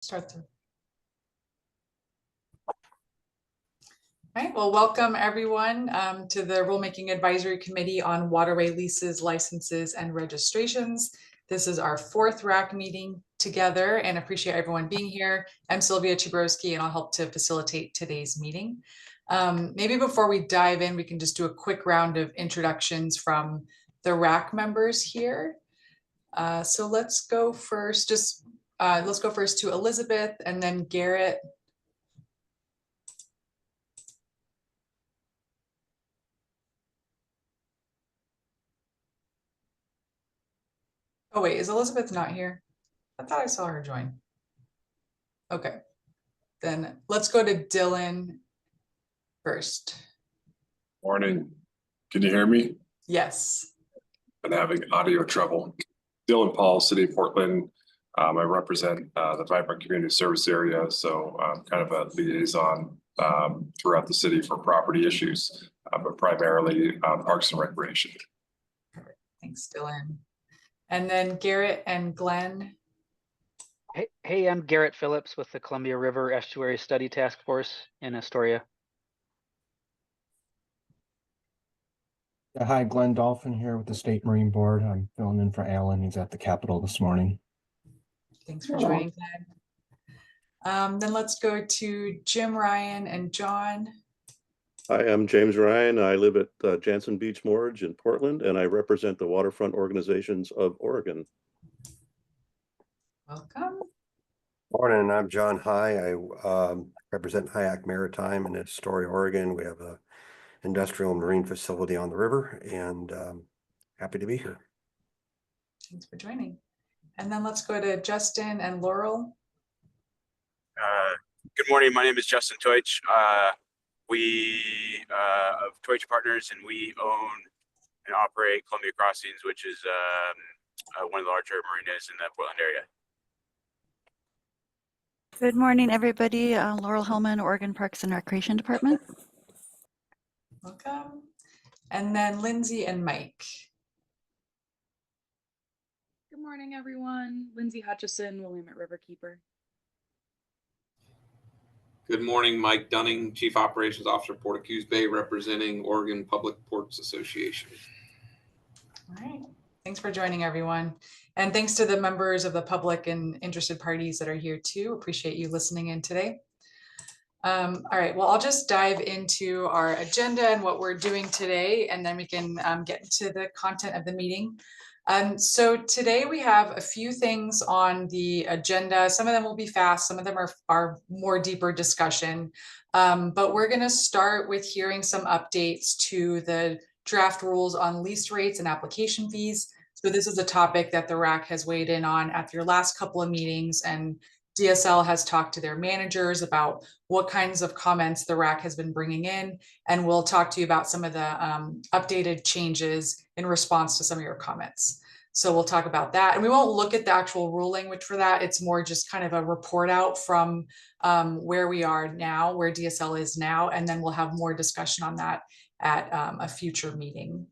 Start the. All right, well, welcome everyone to the Rulemaking Advisory Committee on Waterway Leases, Licenses, and Registrations. This is our fourth RAC meeting together and appreciate everyone being here. I'm Sylvia Chabrowski and I'll help to facilitate today's meeting. Maybe before we dive in, we can just do a quick round of introductions from the RAC members here. So let's go first, let's go first to Elizabeth and then Garrett. Oh wait, is Elizabeth not here? I thought I saw her join. Okay, then let's go to Dylan first. Morning. Can you hear me? Yes. Been having audio trouble. Dylan Paul, City of Portland. I represent the vibrant community service area, so I'm kind of a liaison throughout the city for property issues, but primarily parks and recreation. Perfect. Thanks, Dylan. And then Garrett and Glenn. Hey, I'm Garrett Phillips with the Columbia River Estuary Study Task Force in Astoria. Hi, Glenn Dolphin here with the State Marine Board. I'm filling in for Alan. He's at the Capitol this morning. Thanks for joining, Glenn. Then let's go to Jim Ryan and John. Hi, I'm James Ryan. I live at Jansen Beach Mortgage in Portland, and I represent the waterfront organizations of Oregon. Welcome. Morning, I'm John High. I represent HIAC Maritime in Astoria, Oregon. We have a industrial and marine facility on the river, and happy to be here. Thanks for joining. And then let's go to Justin and Laurel. Good morning. My name is Justin Teutsch. We of Teutsch Partners, and we own and operate Columbia Crossings, which is one of the larger marinas in the Portland area. Good morning, everybody. Laurel Hellman, Oregon Parks and Recreation Department. Welcome. And then Lindsay and Mike. Good morning, everyone. Lindsay Hutchison, Willamette Riverkeeper. Good morning, Mike Dunning, Chief Operations Officer, Port of Coos Bay, representing Oregon Public Ports Association. All right, thanks for joining, everyone. And thanks to the members of the public and interested parties that are here too. Appreciate you listening in today. All right, well, I'll just dive into our agenda and what we're doing today, and then we can get into the content of the meeting. So today we have a few things on the agenda. Some of them will be fast, some of them are more deeper discussion. But we're going to start with hearing some updates to the draft rules on lease rates and application fees. So this is a topic that the RAC has weighed in on at your last couple of meetings, and DSL has talked to their managers about what kinds of comments the RAC has been bringing in, and we'll talk to you about some of the updated changes in response to some of your comments. So we'll talk about that, and we won't look at the actual rule language for that. It's more just kind of a report out from where we are now, where DSL is now, and then we'll have more discussion on that at a future meeting.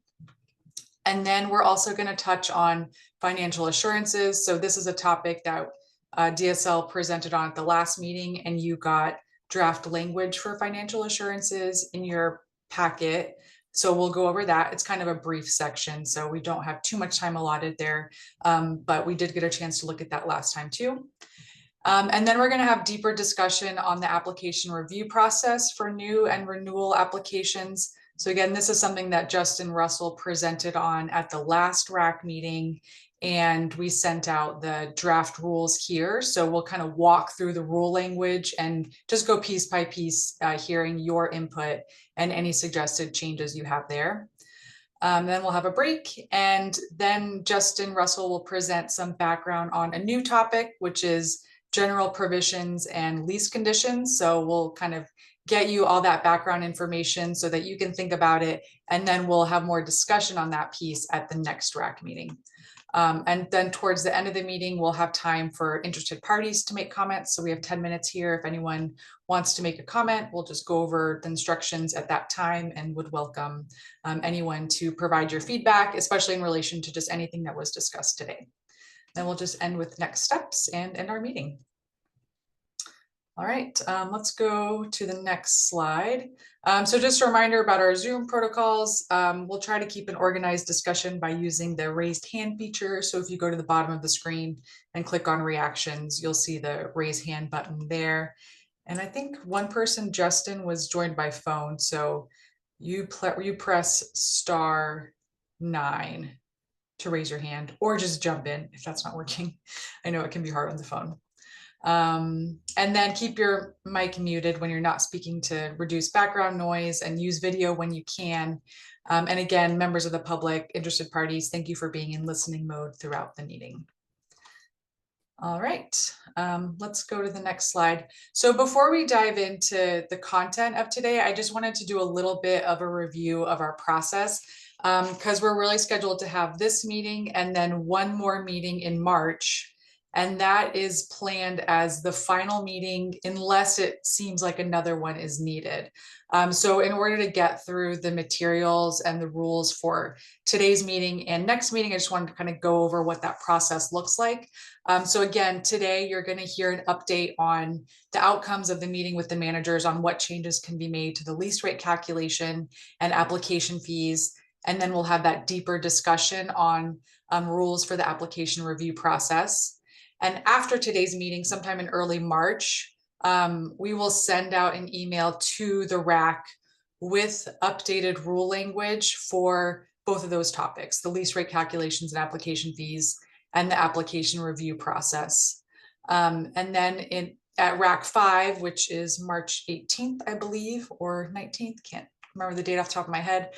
And then we're also going to touch on financial assurances. So this is a topic that DSL presented on at the last meeting, and you got draft language for financial assurances in your packet. So we'll go over that. It's kind of a brief section, so we don't have too much time allotted there, but we did get a chance to look at that last time too. And then we're going to have deeper discussion on the application review process for new and renewal applications. So again, this is something that Justin Russell presented on at the last RAC meeting, and we sent out the draft rules here. So we'll kind of walk through the rule language and just go piece by piece, hearing your input and any suggested changes you have there. Then we'll have a break, and then Justin Russell will present some background on a new topic, which is general provisions and lease conditions. So we'll kind of get you all that background information so that you can think about it, and then we'll have more discussion on that piece at the next RAC meeting. And then towards the end of the meeting, we'll have time for interested parties to make comments. So we have 10 minutes here. If anyone wants to make a comment, we'll just go over the instructions at that time, and would welcome anyone to provide your feedback, especially in relation to just anything that was discussed today. Then we'll just end with next steps and end our meeting. All right, let's go to the next slide. So just a reminder about our Zoom protocols. We'll try to keep an organized discussion by using the raised hand feature. So if you go to the bottom of the screen and click on reactions, you'll see the raise hand button there. And I think one person, Justin, was joined by phone. So you press *9 to raise your hand, or just jump in if that's not working. I know it can be hard on the phone. And then keep your mic muted when you're not speaking to reduce background noise, and use video when you can. And again, members of the public, interested parties, thank you for being in listening mode throughout the meeting. All right, let's go to the next slide. So before we dive into the content of today, I just wanted to do a little bit of a review of our process, because we're really scheduled to have this meeting and then one more meeting in March. And that is planned as the final meeting, unless it seems like another one is needed. So in order to get through the materials and the rules for today's meeting and next meeting, I just wanted to kind of go over what that process looks like. So again, today you're going to hear an update on the outcomes of the meeting with the managers on what changes can be made to the lease rate calculation and application fees. And then we'll have that deeper discussion on rules for the application review process. And after today's meeting, sometime in early March, we will send out an email to the RAC with updated rule language for both of those topics, the lease rate calculations and application fees, and the application review process. And then at RAC 5, which is March 18th, I believe, or 19th, can't remember the date off the top of my head,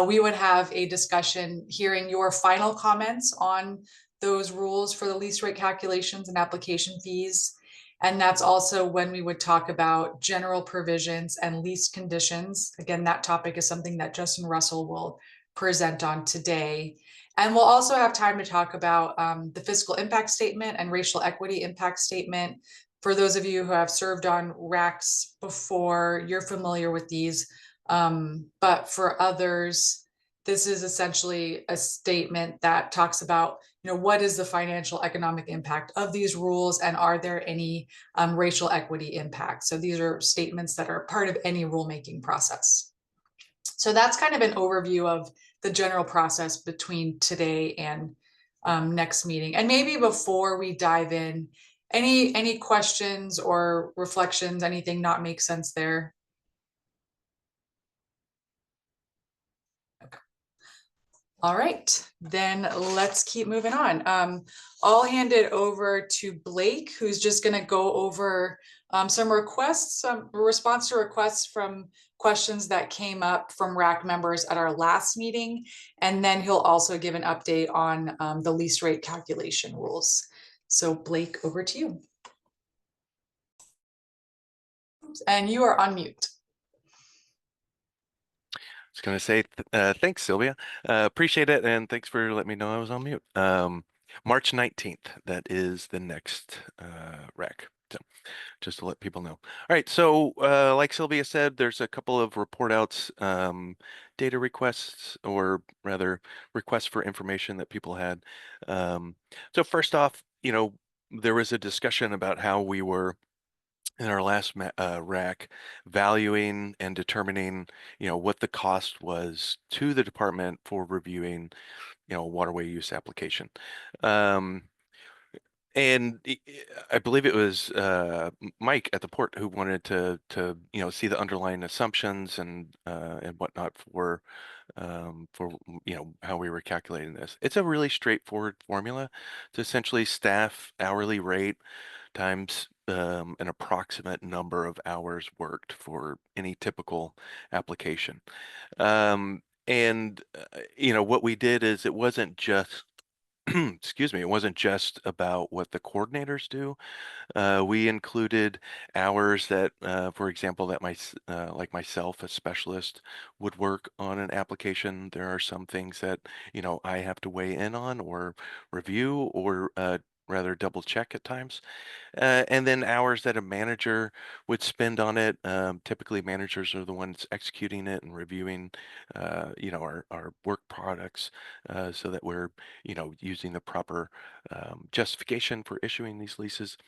we would have a discussion hearing your final comments on those rules for the lease rate calculations and application fees. And that's also when we would talk about general provisions and lease conditions. Again, that topic is something that Justin Russell will present on today. And we'll also have time to talk about the fiscal impact statement and racial equity impact statement. For those of you who have served on RACs before, you're familiar with these. But for others, this is essentially a statement that talks about, what is the financial economic impact of these rules, and are there any racial equity impacts? So these are statements that are part of any rulemaking process. So that's kind of an overview of the general process between today and next meeting. And maybe before we dive in, any questions or reflections, anything not make sense there? All right, then let's keep moving on. I'll hand it over to Blake, who's just going to go over some response to requests from questions that came up from RAC members at our last meeting. And then he'll also give an update on the lease rate calculation rules. So Blake, over to you. And you are on mute. I was going to say, thanks, Sylvia. Appreciate it. And thanks for letting me know I was on mute. March 19th, that is the next RAC. So just to let people know. All right. So like Sylvia said, there's a couple of report outs, data requests, or rather requests for information that people had. So first off, there was a discussion about how we were in our last RAC valuing and determining, what the cost was to the department for reviewing, waterway use application. And I believe it was Mike at the port who wanted to see the underlying assumptions and whatnot for how we were calculating this. It's a really straightforward formula. It's essentially staff hourly rate times an approximate number of hours worked for any typical application. And what we did is, it wasn't just excuse me, it wasn't just about what the coordinators do. We included hours that, for example, that like myself, a specialist, would work on an application. There are some things that, I have to weigh in on or review, or rather double check at times. And then hours that a manager would spend on it. Typically managers are the ones executing it and reviewing, our work products, so that we're, using the proper justification for issuing these leases.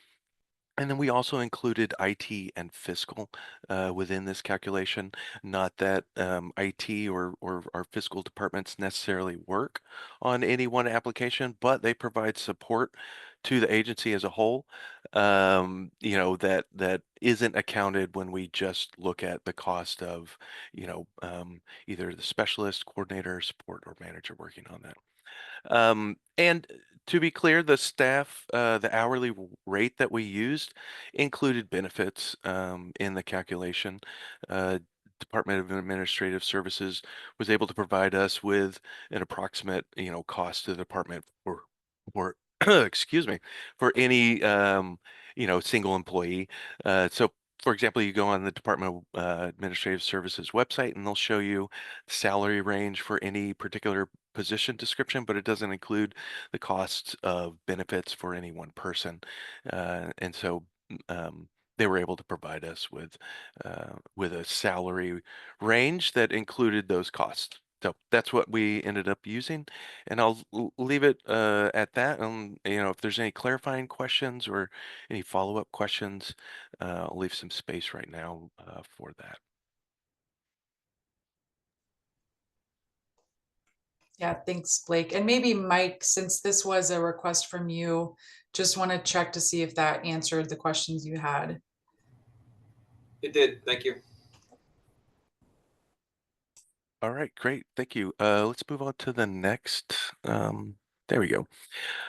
And then we also included IT and fiscal within this calculation. Not that IT or our fiscal departments necessarily work on any one application, but they provide support to the agency as a whole. You know, that isn't accounted when we just look at the cost of, you know, either the specialist, coordinator, support, or manager working on that. And to be clear, the staff, the hourly rate that we used included benefits in the calculation. Department of Administrative Services was able to provide us with an approximate, you know, cost to the department for excuse me, for any you know, single employee. So for example, you go on the Department of Administrative Services website and they'll show you salary range for any particular position description, but it doesn't include the costs of benefits for any one person. And so they were able to provide us with a salary range that included those costs. So that's what we ended up using, and I'll leave it at that. You know, if there's any clarifying questions or any follow-up questions, I'll leave some space right now for that. Yeah, thanks, Blake. And maybe Mike, since this was a request from you, just want to check to see if that answered the questions you had. It did. Thank you. All right, great. Thank you. Let's move on to the next. There we go.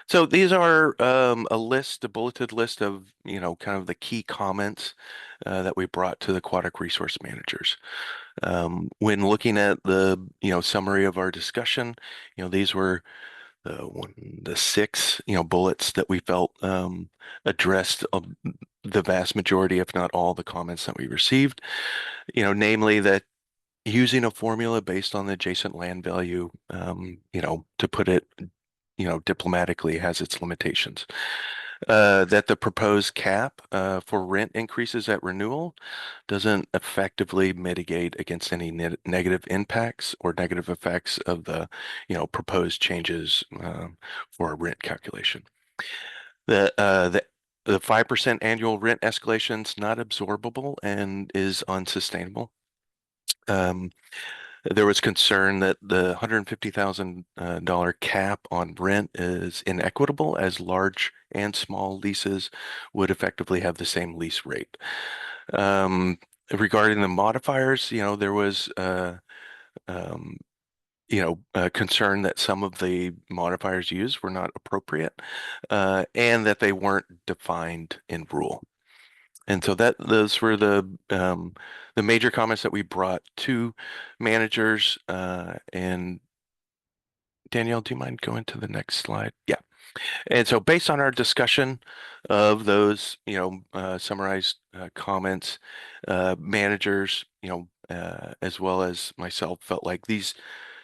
So these are a bulleted list of, you know, kind of the key comments that we brought to the aquatic resource managers. When looking at the, you know, summary of our discussion, you know, these were the 6, you know, bullets that we felt addressed the vast majority, if not all, the comments that we received. You know, namely that using a formula based on the adjacent land value, you know, to put it, you know, diplomatically, has its limitations. That the proposed cap for rent increases at renewal doesn't effectively mitigate against any negative impacts or negative effects of the, you know, proposed changes for a rent calculation. The 5% annual rent escalation is not absorbable and is unsustainable. There was concern that the $150,000 cap on rent is inequitable, as large and small leases would effectively have the same lease rate. Regarding the modifiers, you know, there was you know, concern that some of the modifiers used were not appropriate and that they weren't defined in rule. And so those were the major comments that we brought to managers. And Danielle, do you mind going to the next slide? Yeah. And so based on our discussion of those, you know, summarized comments, managers, you know, as well as myself, felt like these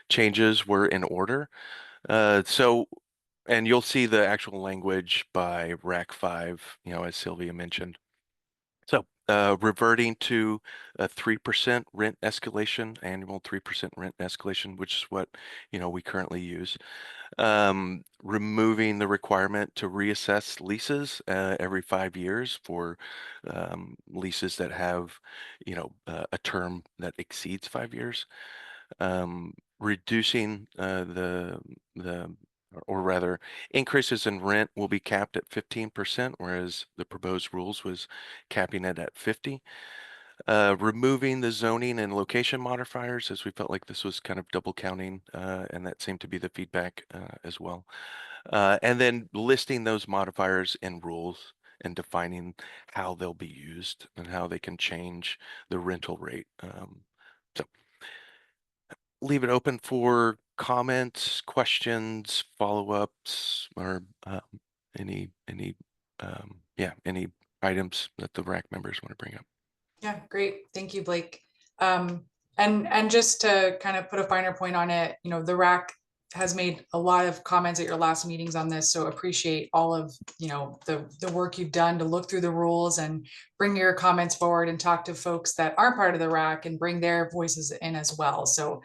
changes were in order. And you'll see the actual language by RAC 5, you know, as Sylvia mentioned. So reverting to a 3% rent escalation, annual 3% rent escalation, which is what, you know, we currently use. Removing the requirement to reassess leases every 5 years for leases that have, you know, a term that exceeds 5 years. Reducing or rather, increases in rent will be capped at 15%, whereas the proposed rules was capping it at 50%. Removing the zoning and location modifiers, as we felt like this was kind of double counting, and that seemed to be the feedback as well. And then listing those modifiers in rules and defining how they'll be used and how they can change the rental rate. So leave it open for comments, questions, follow-ups, or any items that the RAC members want to bring up. Yeah, great. Thank you, Blake. And just to kind of put a finer point on it, you know, the RAC has made a lot of comments at your last meetings on this, so appreciate all of, you know, the work you've done to look through the rules and bring your comments forward and talk to folks that aren't part of the RAC and bring their voices in as well. So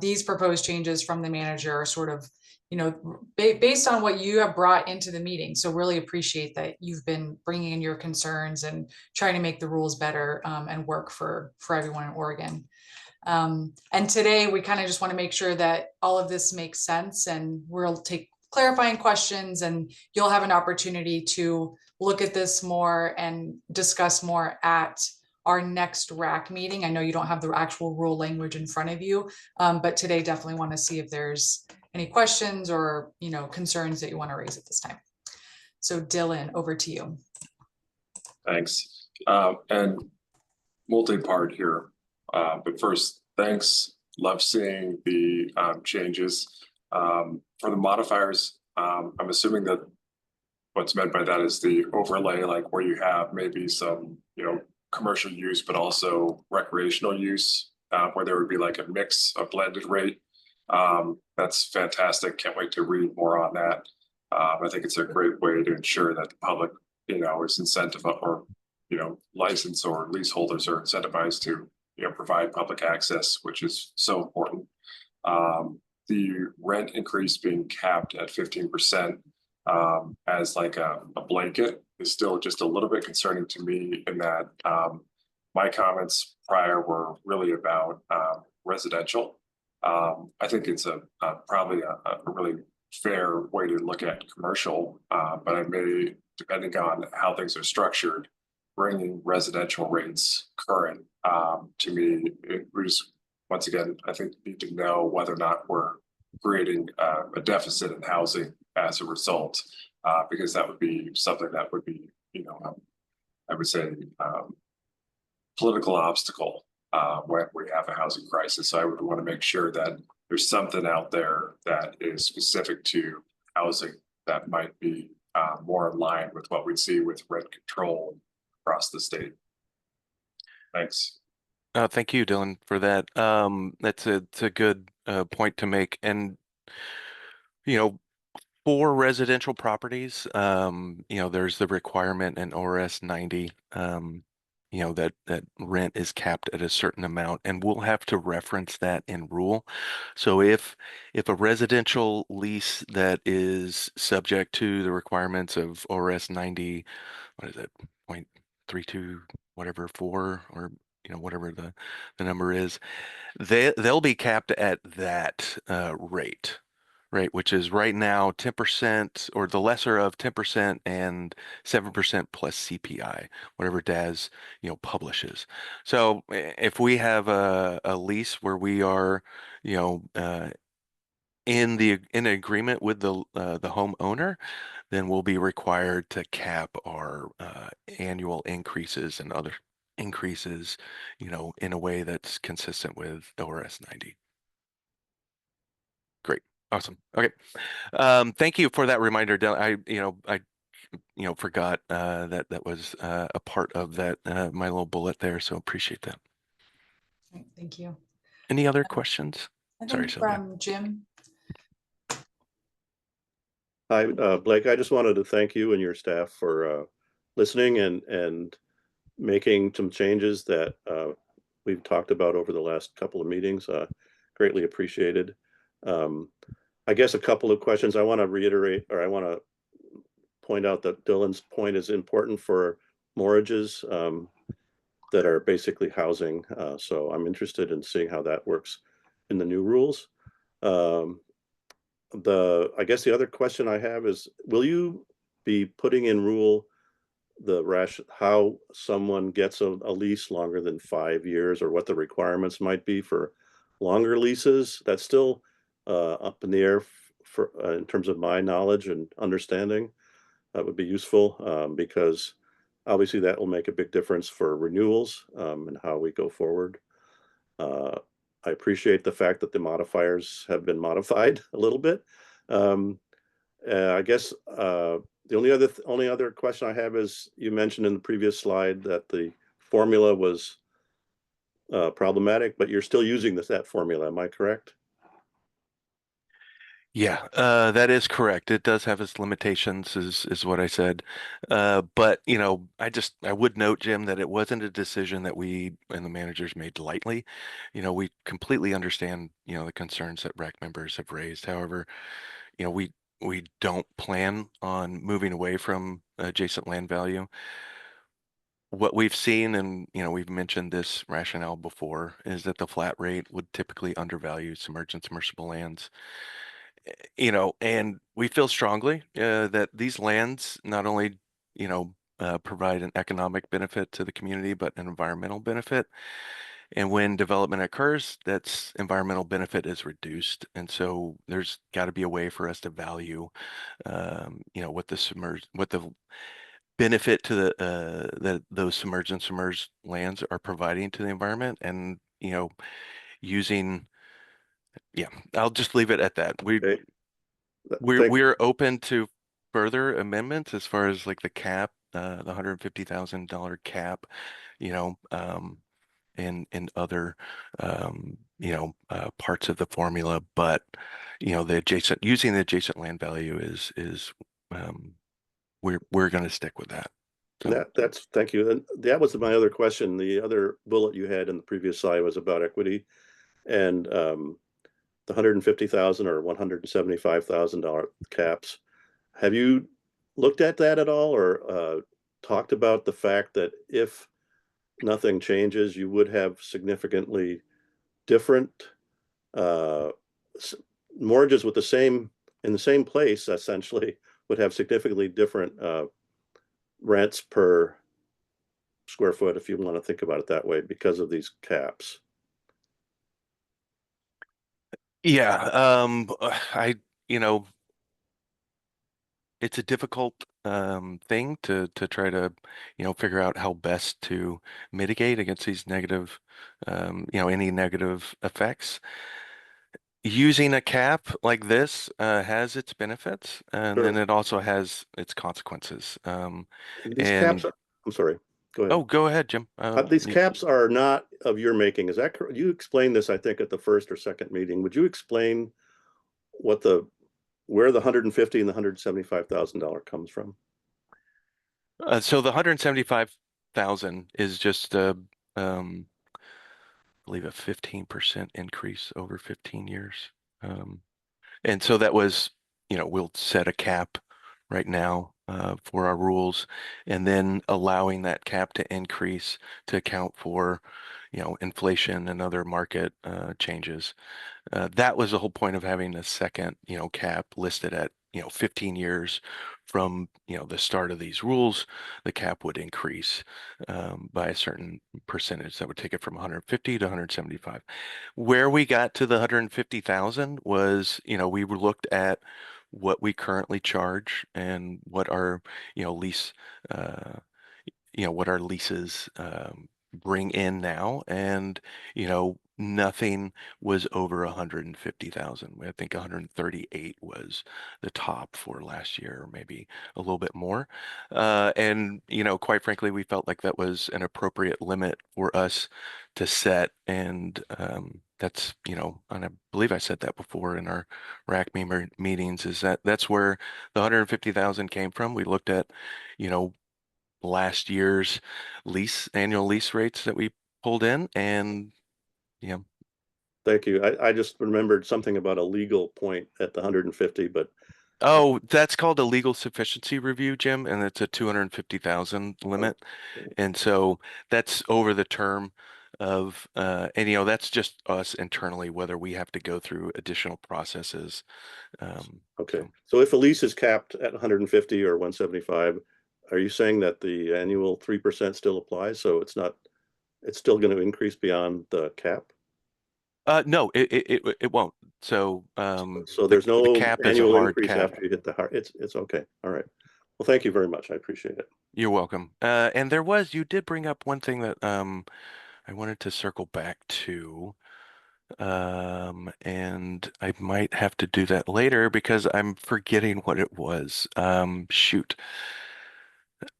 these proposed changes from the manager are sort of, based on what you have brought into the meeting. So really appreciate that you've been bringing in your concerns and trying to make the rules better and work for everyone in Oregon. And today we kind of just want to make sure that all of this makes sense, and we'll take clarifying questions, and you'll have an opportunity to look at this more and discuss more at our next RAC meeting. I know you don't have the actual rule language in front of you, but today definitely want to see if there's any questions or concerns that you want to raise at this time. So Dylan, over to you. Thanks. And multi-part here. But first, thanks. Love seeing the changes. For the modifiers, I'm assuming that what's meant by that is the overlay, like where you have maybe some, commercial use, but also recreational use, where there would be like a mix, a blended rate. That's fantastic. Can't wait to read more on that. I think it's a great way to ensure that the public, is incentivized, or, license or leaseholders are incentivized to, provide public access, which is so important. The rent increase being capped at 15% as like a blanket is still just a little bit concerning to me, in that my comments prior were really about residential. I think it's probably a really fair way to look at commercial, but I may, depending on how things are structured, bringing residential rates current, to me, we just, once again, I think need to know whether or not we're creating a deficit in housing as a result, because that would be something that would be, I would say, political obstacle when we have a housing crisis. So I would want to make sure that there's something out there that is specific to housing that might be more in line with what we'd see with rent control across the state. Thanks. Thank you, Dylan, for that. It's a good point to make. And, for residential properties, there's the requirement in ORS 90, that rent is capped at a certain amount, and we'll have to reference that in rule. So if a residential lease that is subject to the requirements of ORS 90, what is it, 0.32, whatever, 4, or whatever the number is, they'll be capped at that rate, right? Which is right now 10%, or the lesser of 10% and 7% plus CPI, whatever DAS publishes. So if we have a lease where we are in agreement with the homeowner, then we'll be required to cap our annual increases and other increases, in a way that's consistent with ORS 90. Great. Awesome. Okay. Thank you for that reminder, Dylan. I forgot that was a part of that, my little bullet there. So appreciate that. Thank you. Any other questions? Sorry, from Jim. Hi, Blake. I just wanted to thank you and your staff for listening and making some changes that we've talked about over the last couple of meetings. Greatly appreciated. I guess a couple of questions I want to reiterate, or I want to point out that Dylan's point is important for mortgages that are basically housing. So I'm interested in seeing how that works in the new rules. I guess the other question I have is, will you be putting in rule how someone gets a lease longer than 5 years, or what the requirements might be for longer leases? That's still up in the air for in terms of my knowledge and understanding. That would be useful, because obviously that will make a big difference for renewals and how we go forward. I appreciate the fact that the modifiers have been modified a little bit. I guess the only other question I have is, you mentioned in the previous slide that the formula was problematic, but you're still using that formula. Am I correct? Yeah, that is correct. It does have its limitations, is what I said. But I would note, Jim, that it wasn't a decision that we and the managers made lightly. We completely understand, the concerns that RAC members have raised. However, we don't plan on moving away from adjacent land value. What we've seen, and we've mentioned this rationale before, is that the flat rate would typically undervalue submerged and submersible lands. And we feel strongly that these lands not only, provide an economic benefit to the community, but an environmental benefit. And when development occurs, that's environmental benefit is reduced. And so there's got to be a way for us to value, what the benefit to that those submerged and submerged lands are providing to the environment, and using. Yeah, I'll just leave it at that. Okay. We're open to further amendments as far as like the cap, the $150,000 cap, and other parts of the formula, but using the adjacent land value is we're going to stick with that. So. Thank you. And that was my other question. The other bullet you had in the previous slide was about equity, and the $150,000 or $175,000 caps. Have you looked at that at all, or talked about the fact that if nothing changes, you would have significantly different mortgages with in the same place, essentially, would have significantly different rents per square foot, if you want to think about it that way, because of these caps? Yeah, it's a difficult thing to try to figure out how best to mitigate against these negative, any negative effects. Using a cap like this has its benefits, and then it also has its consequences. These caps are, I'm sorry, go ahead. Oh, go ahead, Jim. These caps are not of your making. Is that correct? You explained this, I think, at the first or second meeting. Would you explain where the $150,000 and the $175,000 comes from? So the $175,000 is just I believe a 15% increase over 15 years. And so that was, we'll set a cap right now for our rules, and then allowing that cap to increase to account for, inflation and other market changes. That was the whole point of having a second, cap listed at, 15 years from, the start of these rules. The cap would increase by a certain percentage that would take it from 150 to 175. Where we got to the 150,000 was, we looked at what we currently charge and what our, lease, what our leases bring in now, and nothing was over 150,000. I think 138 was the top for last year, or maybe a little bit more. And quite frankly, we felt like that was an appropriate limit for us to set, and that's and I believe I said that before in our RAC meetings, is that's where the 150,000 came from. We looked at last year's annual lease rates that we pulled in, and Thank you. I just remembered something about a legal point at the 150, but oh, that's called a legal sufficiency review, Jim, and it's a 250,000 limit. And so that's over the term of and that's just us internally, whether we have to go through additional processes. Okay. So if a lease is capped at 150 or 175, are you saying that the annual 3% still applies? So it's still going to increase beyond the cap? No, it won't. So there's no cap annual is a hard increase cap. after you hit the hard. It's okay. All right. Well, thank you very much. I appreciate it. You're welcome. And you did bring up one thing that I wanted to circle back to. And I might have to do that later because I'm forgetting what it was. Shoot.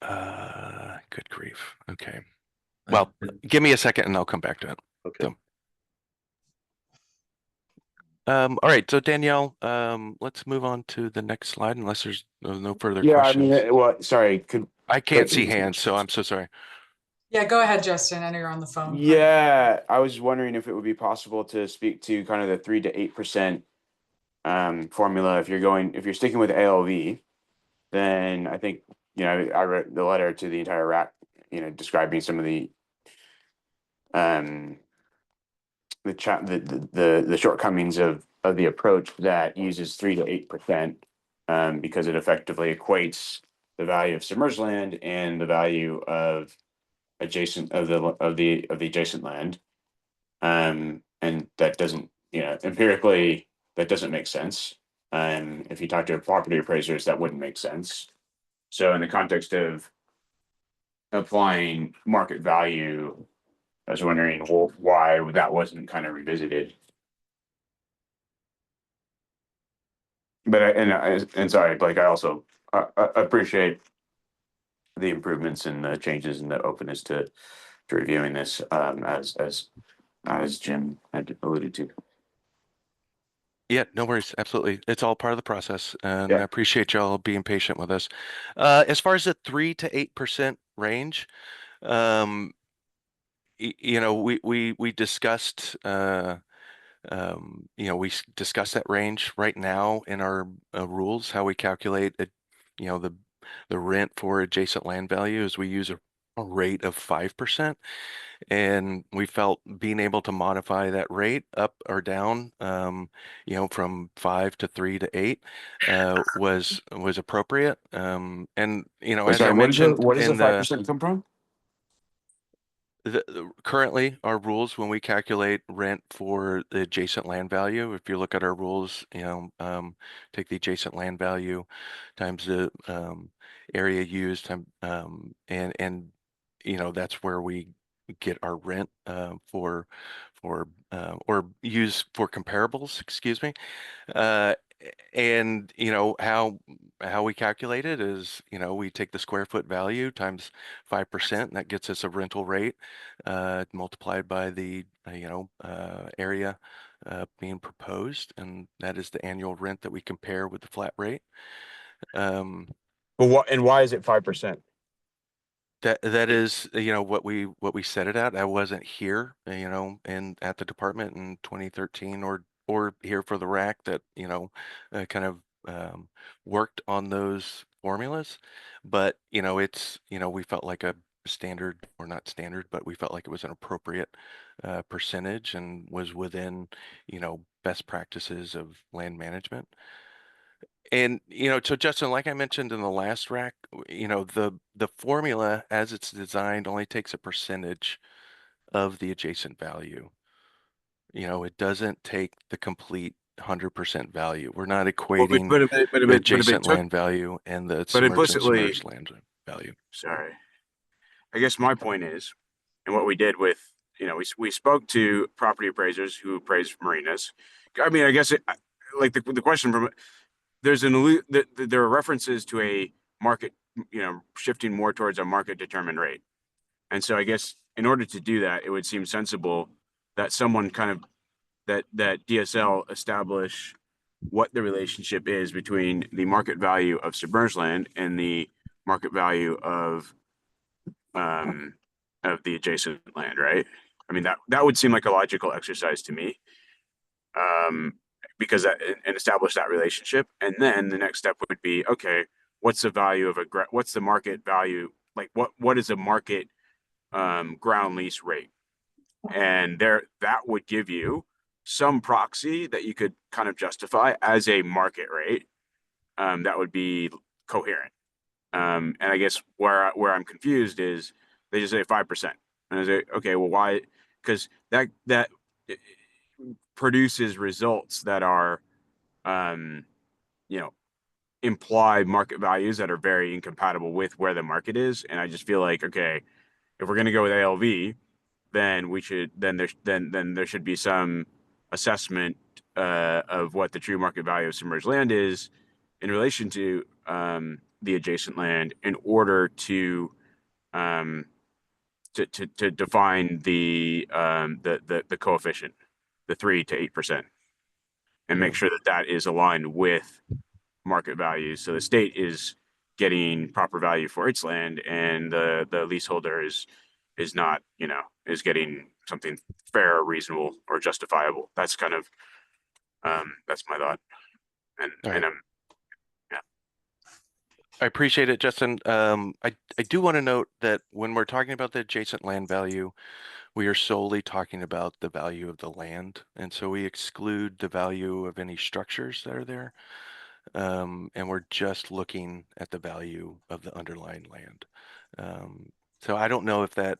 Good grief. Okay. Well, give me a second and I'll come back to it. Okay. So, all right. So Danielle, let's move on to the next slide unless there's no further questions. I mean, well, sorry. I can't see hands, so I'm so sorry. Yeah, go ahead, Justin. I know you're on the phone. Yeah, I was wondering if it would be possible to speak to kind of the 3 to 8% formula, if you're sticking with ALV, then I think, I wrote the letter to the entire RAC, describing some of the shortcomings of the approach that uses 3 to 8%, because it effectively equates the value of submerged land and the value of the adjacent land. And that doesn't, empirically, that doesn't make sense. If you talk to property appraisers, that wouldn't make sense. So in the context of applying market value, I was wondering why that wasn't kind of revisited. But and sorry, Blake, I also appreciate the improvements and the changes and the openness to reviewing this, as Jim had alluded to. Yeah, no worries. Absolutely. It's all part of the process, and Yeah. I appreciate y'all being patient with us. As far as the 3 to 8% range, we discussed, discussed that range right now in our rules, how we calculate it, the rent for adjacent land value is we use a rate of 5. And we felt being able to modify that rate up or down, from 5 to 3 to 8, was appropriate. And as I mentioned, Where does the in 5% come from? currently our rules, when we calculate rent for the adjacent land value, if you look at our rules, take the adjacent land value times the area used, and that's where we get our rent for or use for comparables, excuse me. And how we calculate it is, we take the square foot value times 5%, and that gets us a rental rate multiplied by the area being proposed, and that is the annual rent that we compare with the flat rate. But why is it 5%? That is, what we set it at. I wasn't here, at the department in 2013 or here for the RAC that, kind of worked on those formulas. But, we felt like a standard, or not standard, but we felt like it was an appropriate percentage and was within, best practices of land management. And, so Justin, like I mentioned in the last RAC, the formula as it's designed only takes a percentage of the adjacent value. It doesn't take the complete 100% value. We're not equating the adjacent land value and the submerged and submerged land value. Sorry. I guess my point is, and what we did with, we spoke to property appraisers who appraised marinas. I mean, I guess like the question from, there are references to a market, shifting more towards a market determined rate. And so I guess in order to do that, it would seem sensible that someone kind of, that DSL establish what the relationship is between the market value of submerged land and the market value of the adjacent land, right? I mean, that would seem like a logical exercise to me, because and establish that relationship. And then the next step would be, okay, what's the value of what's the market value? Like what is a market ground lease rate? And that would give you some proxy that you could kind of justify as a market rate, that would be coherent. And I guess where I'm confused is they just say 5%, and I say, okay, well, why? Because that produces results that are, imply market values that are very incompatible with where the market is. And I just feel like, okay, if we're going to go with ALV, then there should be some assessment of what the true market value of submerged land is in relation to the adjacent land, in order to define the coefficient, the 3 to 8%, and make sure that is aligned with market values. So the state is getting proper value for its land, and the leaseholder is not, is getting something fair or reasonable or justifiable. That's kind of, that's my thought. And All right. and I appreciate it, Justin. I do want to note that when we're talking about the adjacent land value, we are solely talking about the value of the land. And so we exclude the value of any structures that are there. And we're just looking at the value of the underlying land. So I don't know if that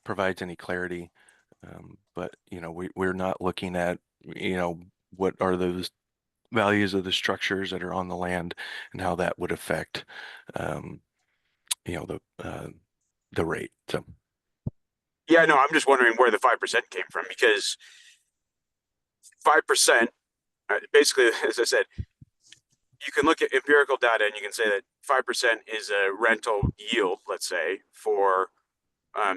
provides any clarity, but we're not looking at, what are those values of the structures that are on the land and how that would affect, the rate. So yeah, no, I'm just wondering where the 5% came from, because 5%, basically, as I said, you can look at empirical data and you can say that 5% is a rental yield, let's say, for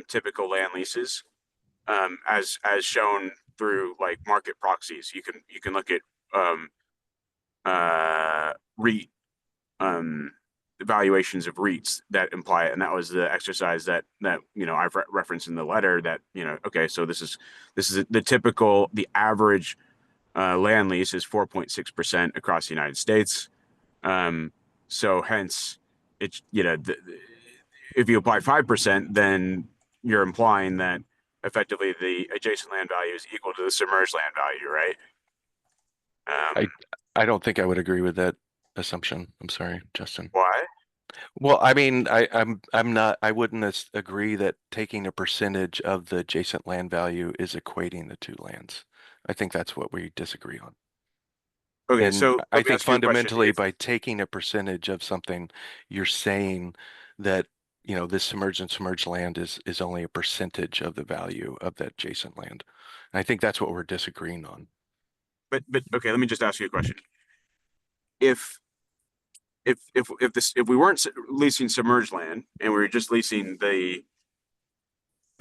typical land leases, as shown through like market proxies. You can look at REIT evaluations of REITs that imply it, and that was the exercise that I've referenced in the letter. That okay, so this is the average land lease is 4.6% across the United States. So hence, it's if you apply 5%, then you're implying that effectively the adjacent land value is equal to the submerged land value, right? I don't think I would agree with that assumption. I'm sorry, Justin. Why? Well, I mean, I wouldn't agree that taking a percentage of the adjacent land value is equating the two lands. I think that's what we disagree on. Okay, And so I let me think ask you a question. fundamentally by taking a percentage of something, you're saying that, this submerged land is only a percentage of the value of that adjacent land. And I think that's what we're disagreeing on. But okay, let me just ask you a question. If we weren't leasing submerged land and we were just leasing the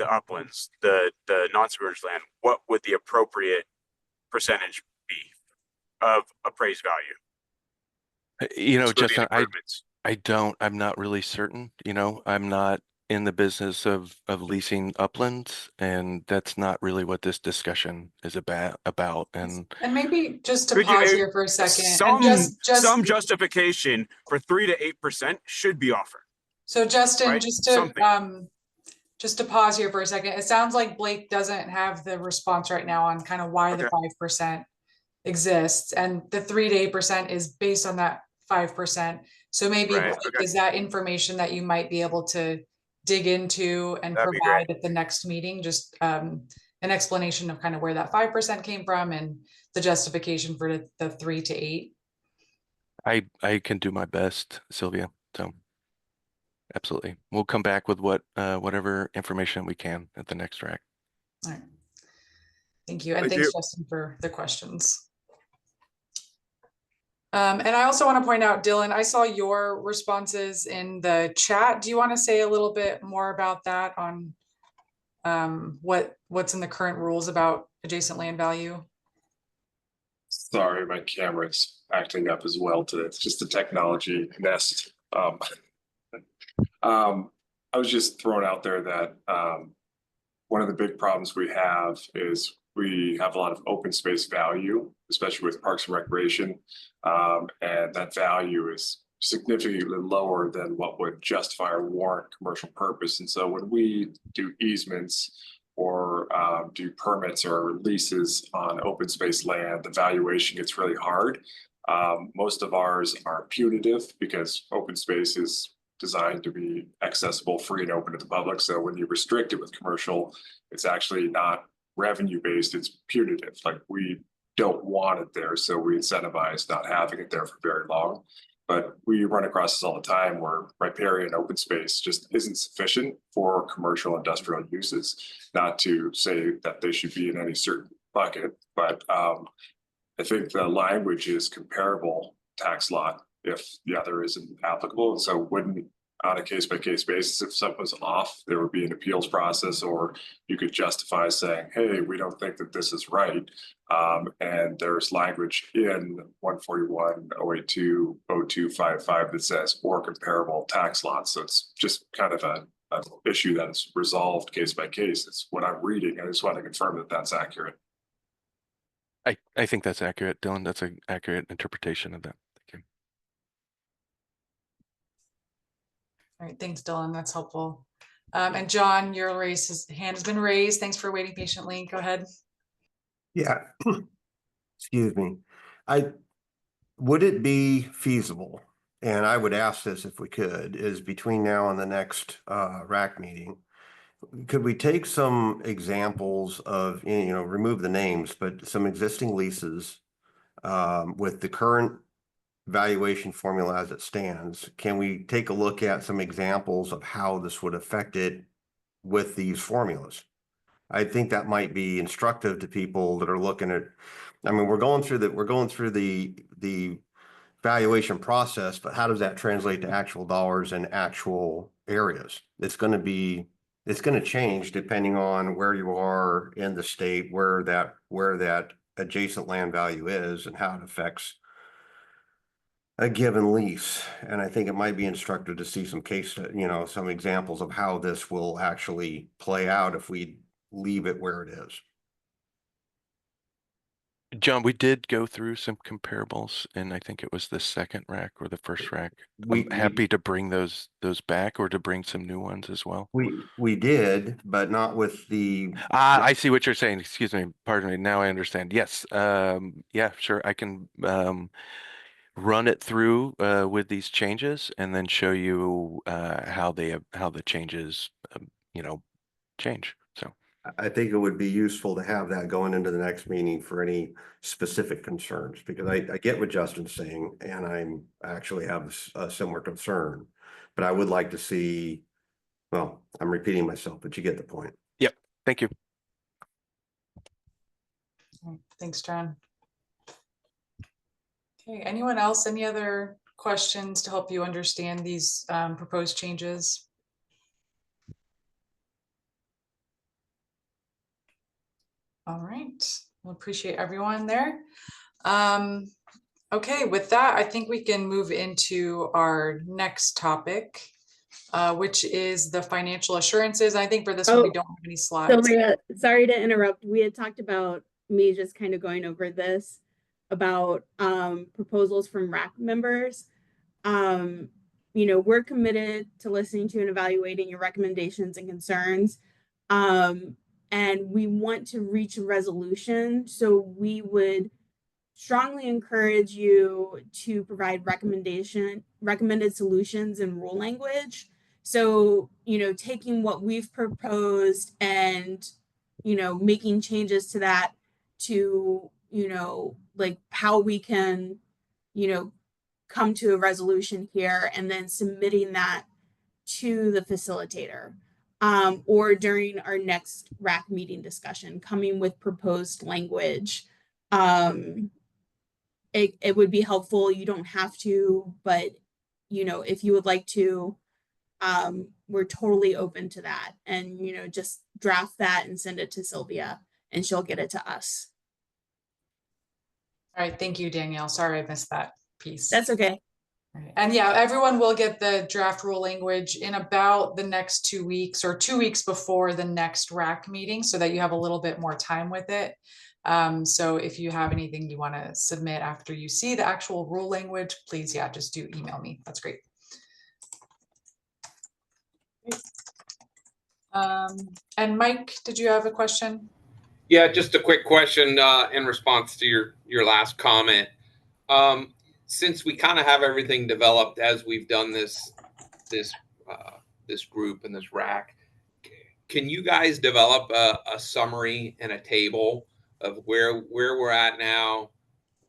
uplands, the non-submerged land, what would the appropriate percentage be of appraised value? Justin, I'm not really certain. I'm not in the business of leasing uplands, and that's not really what this discussion is about. And maybe just to pause here for a second, and some justification for 3 to 8% should be offered. So Justin, right? just to pause here for a second, it sounds like Blake doesn't have the response right now on kind of why the 5% exists, and the 3 to 8% is based on that 5%. So maybe Blake, is that information that you might be able to dig into and provide at the next meeting, just an explanation of kind of where that 5% came from and the justification for the 3 to 8? I can do my best, Sylvia. So absolutely, we'll come back with whatever information we can at the next RAC. All right. Thank you, and thanks, Justin, for the questions. And I also want to point out, Dylan, I saw your responses in the chat. Do you want to say a little bit more about that on what's in the current rules about adjacent land value? Sorry, my camera's acting up as well today. It's just the technology nest. I was just throwing out there that one of the big problems we have is we have a lot of open space value, especially with Parks and Recreation, and that value is significantly lower than what would justify or warrant commercial purpose. And so when we do easements or do permits or leases on open space land, the valuation gets really hard. Most of ours are punitive because open space is designed to be accessible, free and open to the public. So when you restrict it with commercial, it's actually not revenue based, it's punitive. Like, we don't want it there, so we incentivize not having it there for very long. But we run across this all the time where riparian open space just isn't sufficient for commercial industrial uses. Not to say that they should be in any certain bucket, but I think the language is comparable tax lot if the other isn't applicable. And so wouldn't, on a case-by-case basis, if something's off, there would be an appeals process, or you could justify saying, hey, we don't think that this is right. And there's language in 141, 082, 0255 that says or comparable tax lots. So it's just kind of an issue that's resolved case by case. It's what I'm reading. I just want to confirm that that's accurate. I think that's accurate, Dylan. That's an accurate interpretation of that. Thank you. All right, thanks, Dylan. That's helpful. And John, your hand has been raised. Thanks for waiting patiently. Go ahead. Yeah. Excuse me. Would it be feasible? And I would ask this if we could, is between now and the next RAC meeting, could we take some examples of, remove the names, but some existing leases with the current valuation formula as it stands? Can we take a look at some examples of how this would affect it with these formulas? I think that might be instructive to people that are looking at, I mean, we're going through the valuation process, but how does that translate to actual dollars and actual areas? It's going to change depending on where you are in the state, where that adjacent land value is and how it affects a given lease. And I think it might be instructive to see some examples of how this will actually play out if we leave it where it is. John, we did go through some comparables, and I think it was the second rack or the first rack. I'm happy to bring those back or to bring some new ones as well. We did, but not with the. I see what you're saying. Excuse me. Pardon me. Now I understand. Yes. Yeah, sure. I can run it through with these changes and then show you how the changes change. So I think it would be useful to have that going into the next meeting for any specific concerns, because I get what Justin's saying, and I'm actually have a similar concern, but I would like to see, well, I'm repeating myself, but you get the point. Yep. Thank you. Thanks, John. Okay, anyone else? Any other questions to help you understand these proposed changes? All right, we'll appreciate everyone there. Okay, with that, I think we can move into our next topic, which is the financial assurances. I think for this one, we don't have any slides. Sylvia, sorry to interrupt. We had talked about me just kind of going over this about proposals from RAC members. We're committed to listening to and evaluating your recommendations and concerns. And we want to reach a resolution. So we would strongly encourage you to provide recommended solutions in rule language. So, taking what we've proposed and, making changes to that to, like how we can, come to a resolution here, and then submitting that to the facilitator. Or during our next RAC meeting discussion, coming with proposed language. It would be helpful. You don't have to, but if you would like to, we're totally open to that. And just draft that and send it to Sylvia, and she'll get it to us. All right, thank you, Danielle. Sorry I missed that piece. That's okay. And yeah, everyone will get the draft rule language in about the next 2 weeks, or 2 weeks before the next RAC meeting, so that you have a little bit more time with it. So if you have anything you want to submit after you see the actual rule language, please, yeah, just do email me. That's great. And Mike, did you have a question? Yeah, just a quick question in response to your last comment. Since we kind of have everything developed as we've done this group and this RAC, can you guys develop a summary and a table of where we're at now,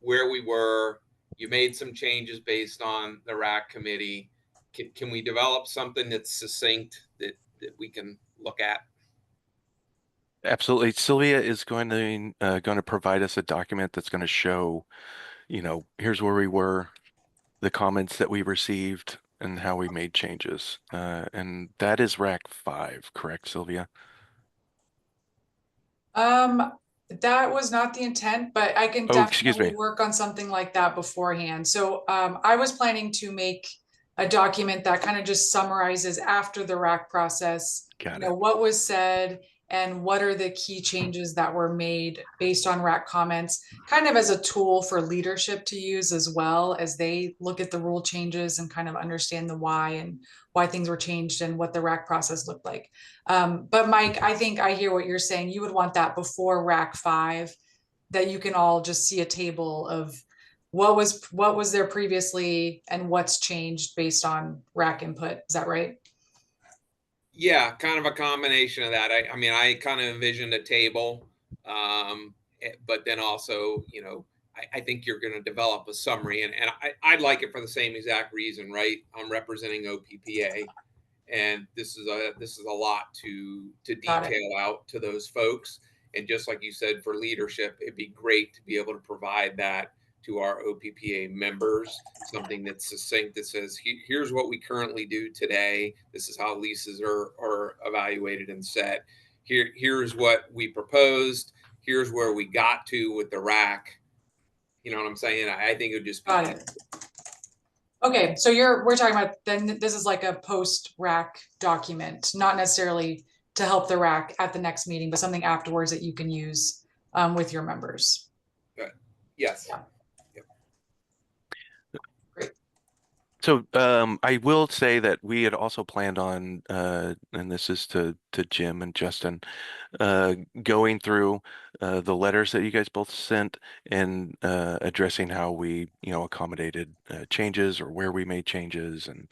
where we were? You made some changes based on the RAC committee. Can we develop something that's succinct that we can look at? Absolutely. Sylvia is going to provide us a document that's going to show, here's where we were, the comments that we received, and how we made changes. And that is RAC 5, correct, Sylvia? That was not the intent, but I can definitely work on something like that beforehand. So I was planning to make a document that kind of just summarizes after the RAC process, what was said, and what are the key changes that were made based on RAC comments, kind of as a tool for leadership to use as well as they look at the rule changes and kind of understand the why and why things were changed and what the RAC process looked like. But Mike, I think I hear what you're saying. You would want that before RAC 5, that you can all just see a table of what was there previously and what's changed based on RAC input. Is that right? Yeah, kind of a combination of that. I mean, I kind of envisioned a table, but then also, you know, I think you're going to develop a summary, and I'd like it for the same exact reason, right? I'm representing OPPA, and this is a lot to detail out to those folks. And just like you said, for leadership, it'd be great to be able to provide that to our OPPA members, something that's succinct that says, here's what we currently do today. This is how leases are evaluated and set. Here's what we proposed. Here's where we got to with the RAC. You know what I'm saying? I think it would just be. Got it. Okay, so we're talking about, then this is like a post-RAC document, not necessarily to help the RAC at the next meeting, but something afterwards that you can use with your members. Good. Yes. Yeah. So I will say that we had also planned on, and this is to Jim and Justin, going through the letters that you guys both sent and addressing how we, you know, accommodated changes or where we made changes and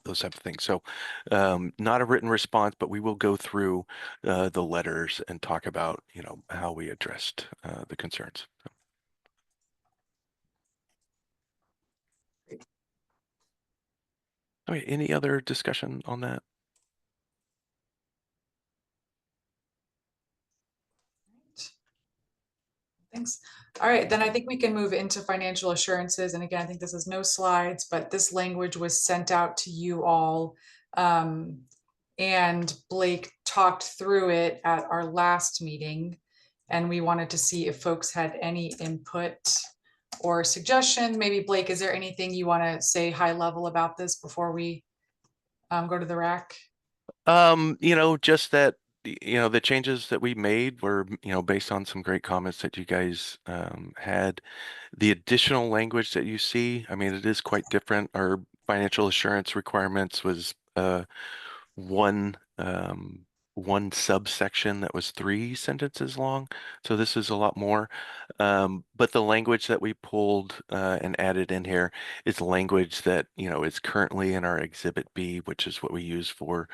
those type of things. So not a written response, but we will go through the letters and talk about, you know, how we addressed the concerns. So. Okay, any other discussion on that? Thanks. All right, then I think we can move into financial assurances. And again, I think this is no slides, but this language was sent out to you all. And Blake talked through it at our last meeting. And we wanted to see if folks had any input or suggestion. Maybe Blake, is there anything you want to say high level about this before we go to the RAC? You know, just that, you know, the changes that we made were, you know, based on some great comments that you guys had. The additional language that you see, I mean, it is quite different. Our financial assurance requirements was one subsection that was 3 sentences long. So this is a lot more. But the language that we pulled and added in here is language that, you know, is currently in our Exhibit B, which is what we use for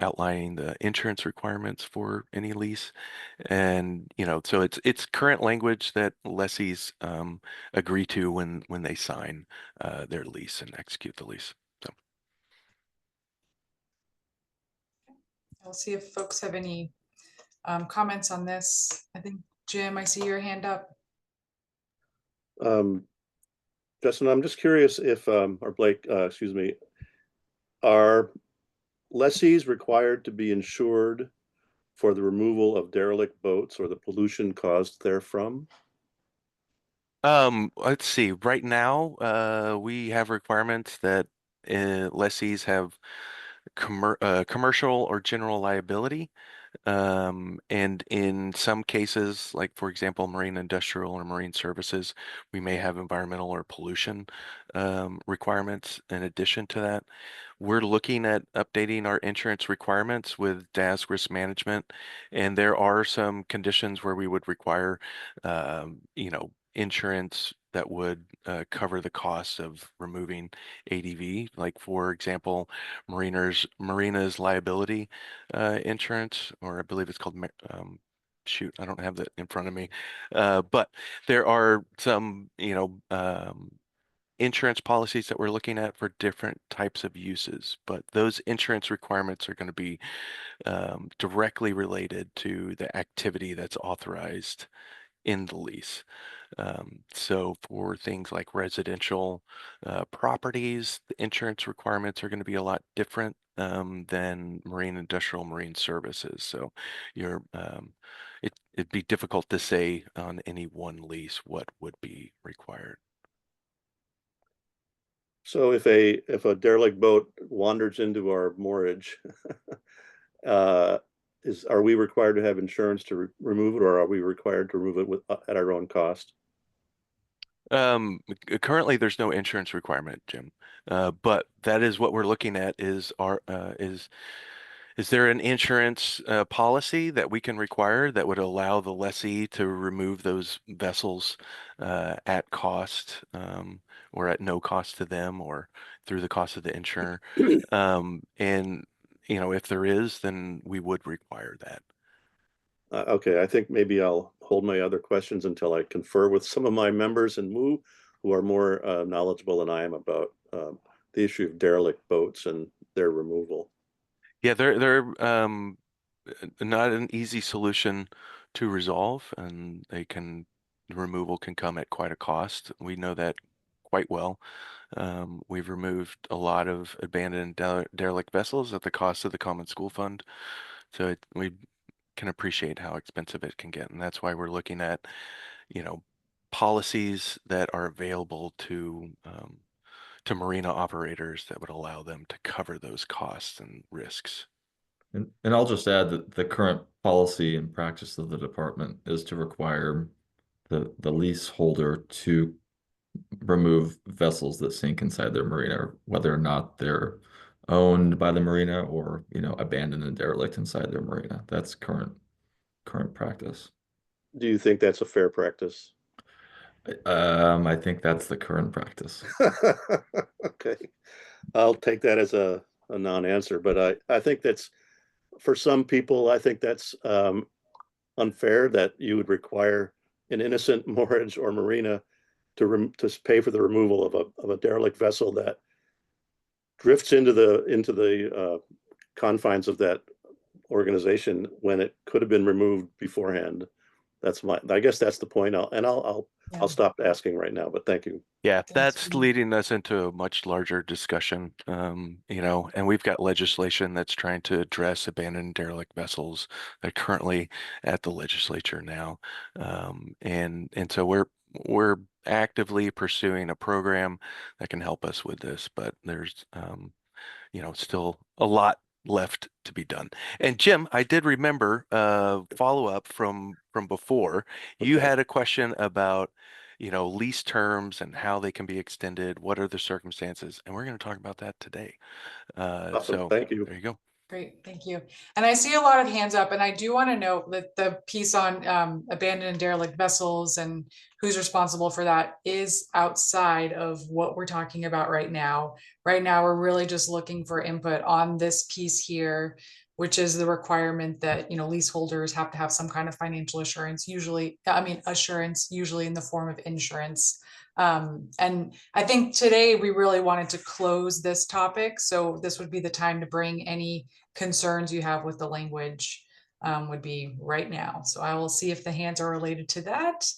outlining the insurance requirements for any lease. And, you know, so it's current language that lessees agree to when they sign their lease and execute the lease. I'll see if folks have any comments on this. I think, Jim, I see your hand up. Justin, I'm just curious if, or Blake, excuse me, are lessees required to be insured for the removal of derelict boats or the pollution caused therefrom? Let's see. Right now, we have requirements that lessees have commercial or general liability. And in some cases, like for example, marine industrial or marine services, we may have environmental or pollution requirements in addition to that. We're looking at updating our insurance requirements with DAS risk management, and there are some conditions where we would require, you know, insurance that would cover the cost of removing ADV, like for example, marina's liability insurance, or I believe it's called, shoot, I don't have that in front of me. But there are some, you know, insurance policies that we're looking at for different types of uses, but those insurance requirements are going to be directly related to the activity that's authorized in the lease. So for things like residential properties, the insurance requirements are going to be a lot different than marine industrial marine services. So you're it'd be difficult to say on any one lease what would be required. So if a derelict boat wanders into our moorage, are we required to have insurance to remove it, or are we required to remove it at our own cost? Currently there's no insurance requirement, Jim. But that is what we're looking at is there an insurance policy that we can require that would allow the lessee to remove those vessels at cost, or at no cost to them, or through the cost of the insurer? And if there is, then we would require that. Okay, I think maybe I'll hold my other questions until I confer with some of my members in MOO who are more knowledgeable than I am about the issue of derelict boats and their removal. Yeah, they're not an easy solution to resolve, and the removal can come at quite a cost. We know that quite well. We've removed a lot of abandoned derelict vessels at the cost of the Common School Fund, so we can appreciate how expensive it can get, and that's why we're looking at, policies that are available to marina operators that would allow them to cover those costs and risks. And I'll just add that the current policy and practice of the department is to require the leaseholder to remove vessels that sink inside their marina, whether or not they're owned by the marina or, abandoned and derelict inside their marina. That's current practice. Do you think that's a fair practice? I think that's the current practice. Okay, I'll take that as a non-answer, but I think that's, for some people, I think that's unfair that you would require an innocent moorage or marina to pay for the removal of a derelict vessel that drifts into the confines of that organization when it could have been removed beforehand. I guess that's the point. I'll stop asking right now, but thank you. Yeah, that's leading us into a much larger discussion, and we've got legislation that's trying to address abandoned derelict vessels that are currently at the legislature now. And so we're actively pursuing a program that can help us with this, but there's, still a lot left to be done. And Jim, I did remember follow up from before. You had a question about lease terms and how they can be extended. What are the circumstances? And we're going to talk about that today. Awesome. So thank you. There you go. Great, thank you. And I see a lot of hands up, and I do want to note that the piece on abandoned and derelict vessels and who's responsible for that is outside of what we're talking about right now. Right now, we're really just looking for input on this piece here, which is the requirement that, leaseholders have to have some kind of financial assurance, assurance usually in the form of insurance. And I think today we really wanted to close this topic. So this would be the time to bring any concerns you have with the language, would be right now. So I will see if the hands are related to that.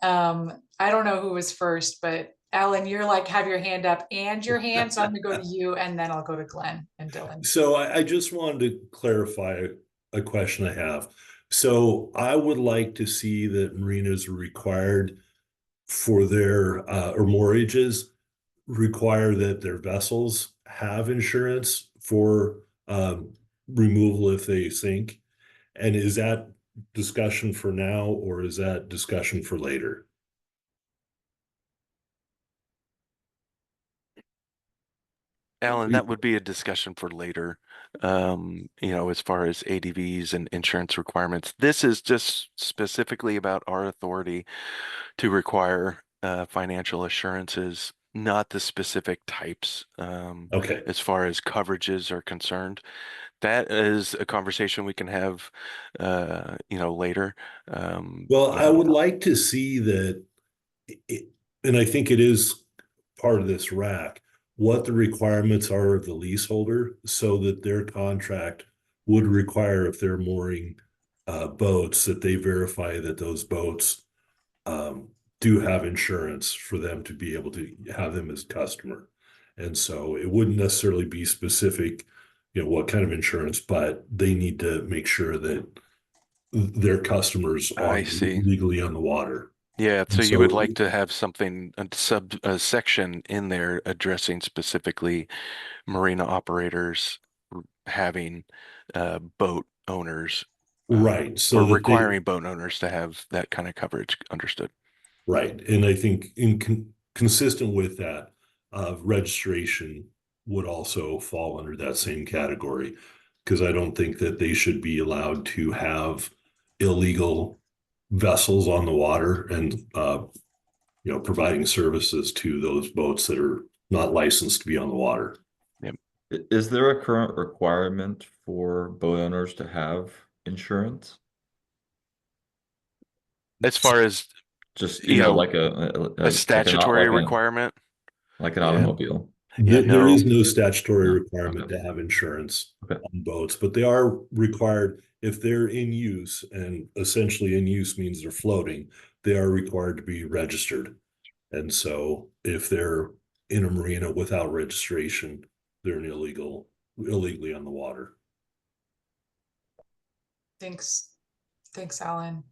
I don't know who was first, but Alan, you're have your hand up and your hand. So I'm gonna go to you and then I'll go to Glenn and Dylan. So I just wanted to clarify a question I have. So I would like to see that marinas are required for their or morages require that their vessels have insurance for removal if they sink. And is that discussion for now, or is that discussion for later? Alan, that would be a discussion for later, as far as ADVs and insurance requirements. This is just specifically about our authority to require financial assurances, not the specific types. Okay. As far as coverages are concerned, that is a conversation we can have, later. Well, I would like to see that, and I think it is part of this RAC, what the requirements are of the leaseholder so that their contract would require, if they're mooring boats, that they verify that those boats do have insurance for them to be able to have them as customer. And so it wouldn't necessarily be specific, what kind of insurance, but they need to make sure that their customers are legally on the water. Yeah, so you would like to have something, a section in there addressing specifically marina operators having boat owners Right. So or that requiring boat owners to have that kind of coverage. Understood. right. And I think consistent with that, registration would also fall under that same category. Because I don't think that they should be allowed to have illegal vessels on the water and, providing services to those boats that are not licensed to be on the water. Yep. Is there a current requirement for boat owners to have insurance? As far as Just, you know, like a statutory requirement, like an Yeah. automobile. Yeah, There is no. no statutory No. requirement Okay. to have insurance Okay. on boats, but they are required if they're in use, and essentially in use means they're floating, they are required to be registered. And so if they're in a marina without registration, they're illegally on the water. Thanks. Thanks, Alan.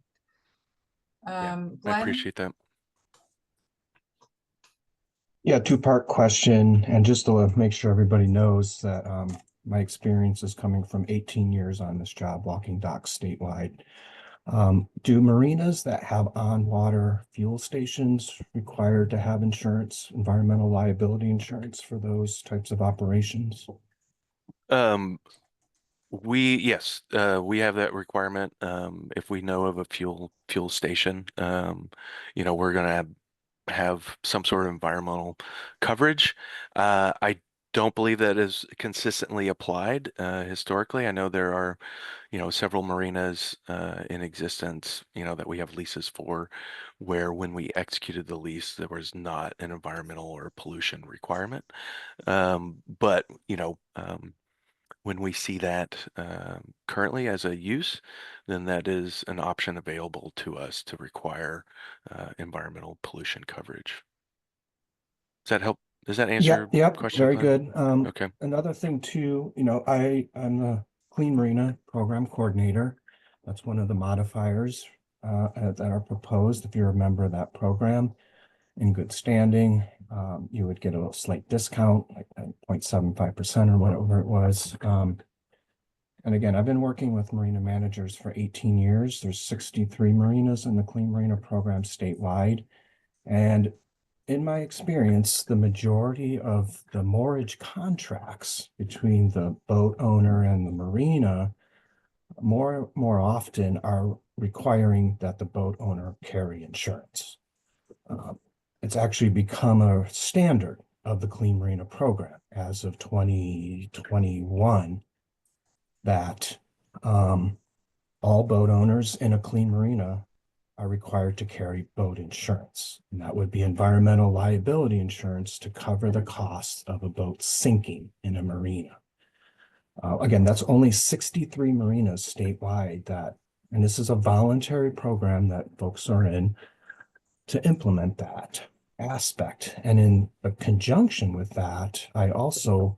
I Glenn? appreciate that. Yeah, two-part question, and just to make sure everybody knows that my experience is coming from 18 years on this job, walking docks statewide. Do marinas that have on-water fuel stations required to have insurance, environmental liability insurance for those types of operations? Yes, we have that requirement. If we know of a fuel station, we're gonna have some sort of environmental coverage. I don't believe that is consistently applied historically. I know there are, several marinas in existence, that we have leases for, where when we executed the lease, there was not an environmental or pollution requirement. But when we see that currently as a use, then that is an option available to us to require environmental pollution coverage. Does that help? Does that answer your Yep, question, very Glenn? good. Okay. Another thing too, I'm the Clean Marina Program Coordinator. That's one of the modifiers that are proposed. If you're a member of that program in good standing, you would get a slight discount, like 0.75% or whatever it was. And again, I've been working with marina managers for 18 years. There's 63 marinas in the Clean Marina Program statewide. And in my experience, the majority of the moorage contracts between the boat owner and the marina more often are requiring that the boat owner carry insurance. It's actually become a standard of the Clean Marina Program as of 2021 that all boat owners in a clean marina are required to carry boat insurance. And that would be environmental liability insurance to cover the costs of a boat sinking in a marina. Again, that's only 63 marinas statewide and this is a voluntary program that folks are in to implement that aspect. And in conjunction with that, I also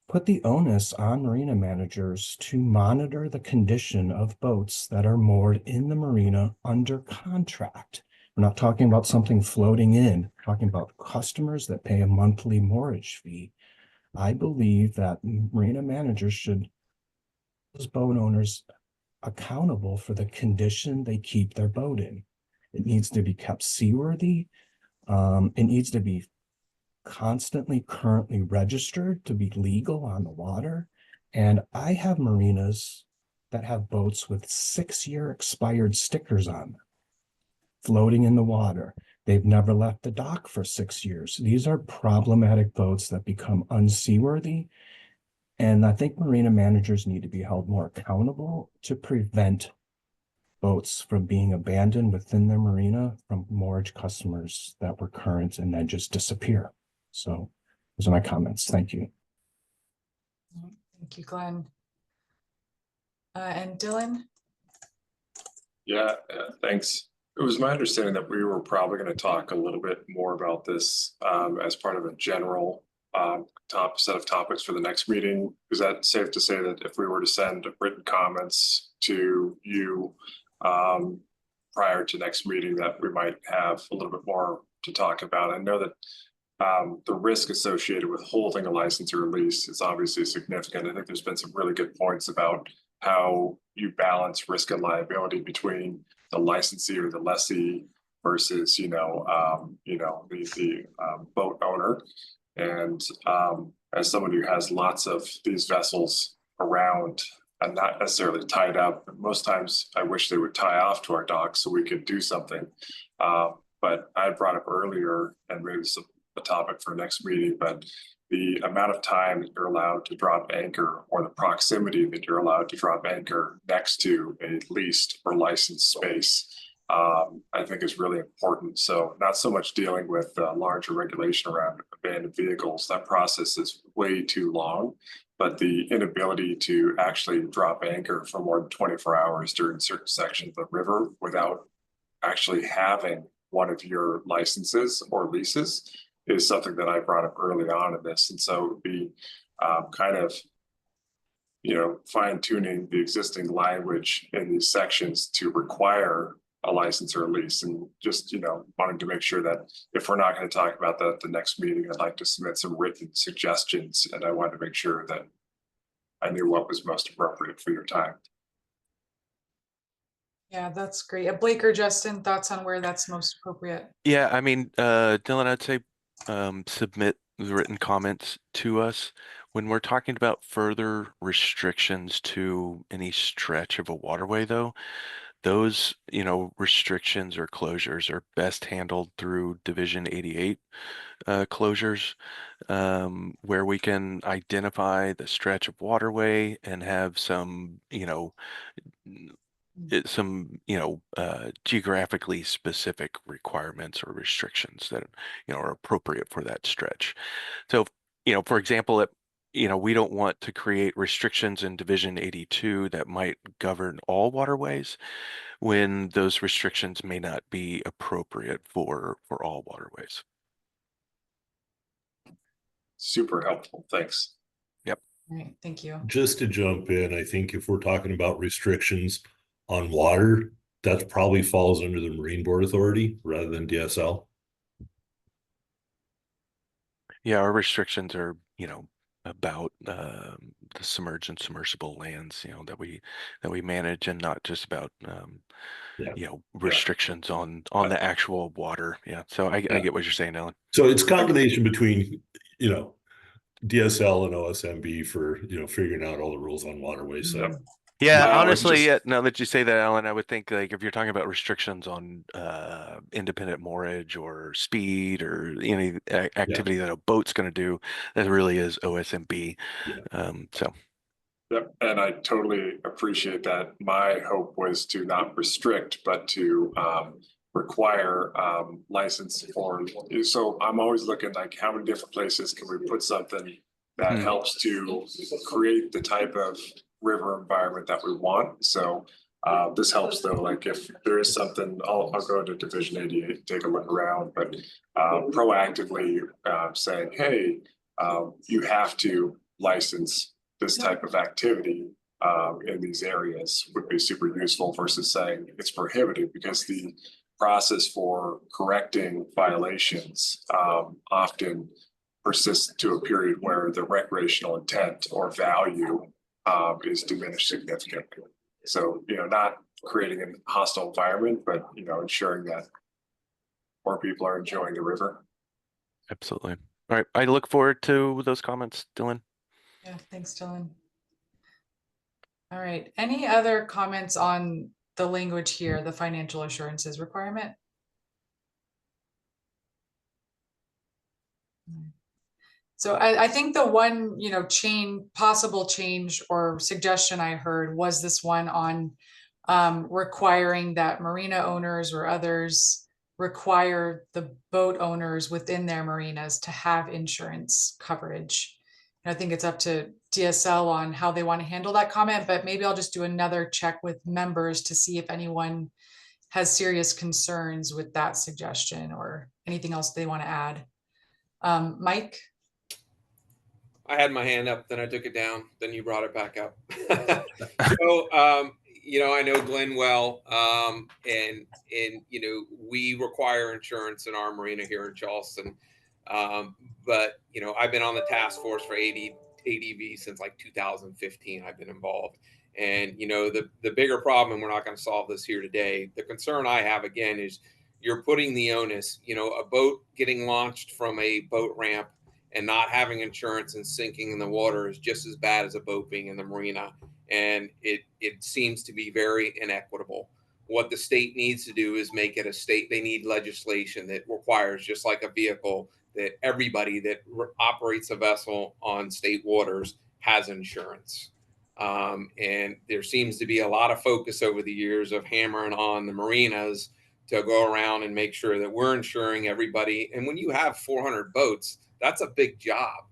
put the onus on marina managers to monitor the condition of boats that are moored in the marina under contract. We're not talking about something floating in, we're talking about customers that pay a monthly moorage fee. I believe that marina managers should hold those boat owners accountable for the condition they keep their boat in. It needs to be kept seaworthy. It needs to be constantly currently registered to be legal on the water. And I have marinas that have boats with 6-year expired stickers on them, floating in the water. They've never left the dock for 6 years. These are problematic boats that become unseaworthy. And I think marina managers need to be held more accountable to prevent boats from being abandoned within their marina from moorage customers that were current and then just disappear. So those are my comments. Thank you. Thank you, Glenn. And Dylan? Yeah, thanks. It was my understanding that we were probably going to talk a little bit more about this as part of a general set of topics for the next meeting. Is that safe to say that if we were to send written comments to you prior to next meeting, that we might have a little bit more to talk about? I know that the risk associated with holding a license or lease is obviously significant. I think there's been some really good points about how you balance risk and liability between the licensee or the lessee versus, the boat owner. And as someone who has lots of these vessels around and not necessarily tied up, most times I wish they would tie off to our docks so we could do something. But I brought up earlier, and maybe it's a topic for next meeting, but the amount of time that you're allowed to drop anchor or the proximity that you're allowed to drop anchor next to a leased or licensed space, I think is really important. So not so much dealing with larger regulation around abandoned vehicles. That process is way too long, but the inability to actually drop anchor for more than 24 hours during certain sections of the river without actually having one of your licenses or leases is something that I brought up early on in this. And so it would be kind of, fine tuning the existing language in these sections to require a license or a lease, and just, wanting to make sure that if we're not going to talk about that at the next meeting, I'd like to submit some written suggestions, and I wanted to make sure that I knew what was most appropriate for your time. Yeah, that's great. Blake or Justin, thoughts on where that's most appropriate? Yeah, I mean, Dylan, I'd say submit the written comments to us. When we're talking about further restrictions to any stretch of a waterway, though, those, restrictions or closures are best handled through Division 88 closures, where we can identify the stretch of waterway and have some, geographically specific requirements or restrictions that, are appropriate for that stretch. So, for example, we don't want to create restrictions in Division 82 that might govern all waterways when those restrictions may not be appropriate for all waterways. Super helpful. Thanks. Yep. All right, thank you. Just to jump in, I think if we're talking about restrictions on water, that probably falls under the Marine Board Authority rather than DSL. Yeah, our restrictions are, about the submerged and submersible lands, that we manage, and not just about restrictions on the actual water. Yeah. So I get what you're saying, Ellen. So it's a combination between, DSL and OSMB for, figuring out all the rules on waterways. So yeah, honestly, now that you say that, Alan, I would think like if you're talking about restrictions on independent moorage or speed or any activity that a boat's going to do, that really is OSMB. So. Yep, and I totally appreciate that. My hope was to not restrict, but to require license for. So I'm always looking like how many different places can we put something that helps to create the type of river environment that we want. So this helps though, like if there is something, I'll go to Division 88, take a look around, but proactively saying, hey, you have to license this type of activity in these areas would be super useful versus saying it's prohibited, because the process for correcting violations often persists to a period where the recreational intent or value is diminished significantly. So, not creating a hostile environment, but, ensuring that more people are enjoying the river. Absolutely. All right. I look forward to those comments, Dylan. Yeah, thanks, Dylan. All right. Any other comments on the language here, the financial assurances requirement? So I think the one, possible change or suggestion I heard was this one on requiring that marina owners or others require the boat owners within their marinas to have insurance coverage. And I think it's up to DSL on how they want to handle that comment, but maybe I'll just do another check with members to see if anyone has serious concerns with that suggestion or anything else they want to add. Mike? I had my hand up, then I took it down, then you brought it back up. So, I know Glenn well, and we require insurance in our marina here in Charleston. But I've been on the task force for ADV since like 2015. I've been involved, And, the bigger problem, and we're not going to solve this here today, the concern I have again is you're putting the onus, a boat getting launched from a boat ramp and not having insurance and sinking in the water is just as bad as a boat being in the marina. And it seems to be very inequitable. What the state needs to do is make it a state. They need legislation that requires, just like a vehicle, that everybody that operates a vessel on state waters has insurance. And there seems to be a lot of focus over the years of hammering on the marinas to go around and make sure that we're insuring everybody. And when you have 400 boats, that's a big job.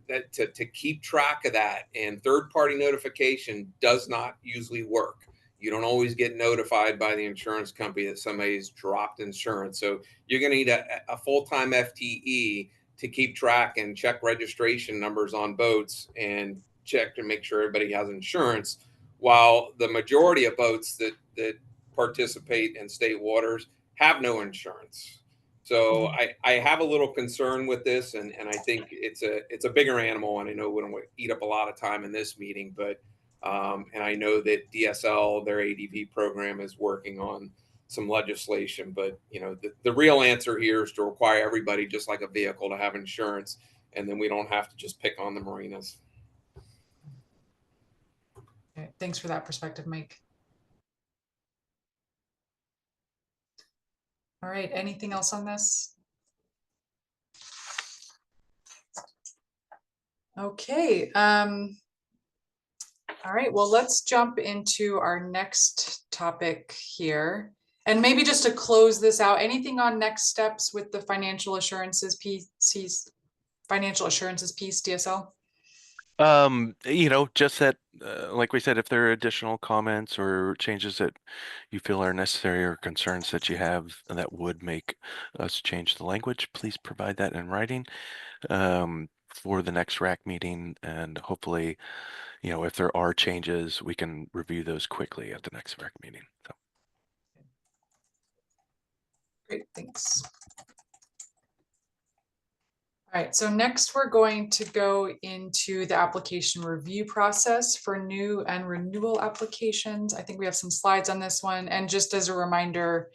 That to keep track of that, and third-party notification does not usually work. You don't always get notified by the insurance company that somebody's dropped insurance. So you're going to need a full-time FTE to keep track and check registration numbers on boats and check to make sure everybody has insurance, while the majority of boats that participate in state waters have no insurance. So I have a little concern with this, and I think it's a bigger animal, and I know we don't eat up a lot of time in this meeting, but and I know that DSL, their ADV program, is working on some legislation, but the real answer here is to require everybody, just like a vehicle, to have insurance, and then we don't have to just pick on the marinas. Okay, thanks for that perspective, Mike. All right, anything else on this? Okay. All right, well, let's jump into our next topic here. And maybe just to close this out, anything on next steps with the financial assurances piece, DSL? Just that, like we said, if there are additional comments or changes that you feel are necessary or concerns that you have that would make us change the language, please provide that in writing for the next RAC meeting. And hopefully, if there are changes, we can review those quickly at the next RAC meeting. So. Great, thanks. All right, so next we're going to go into the application review process for new and renewal applications. I think we have some slides on this one. And just as a reminder,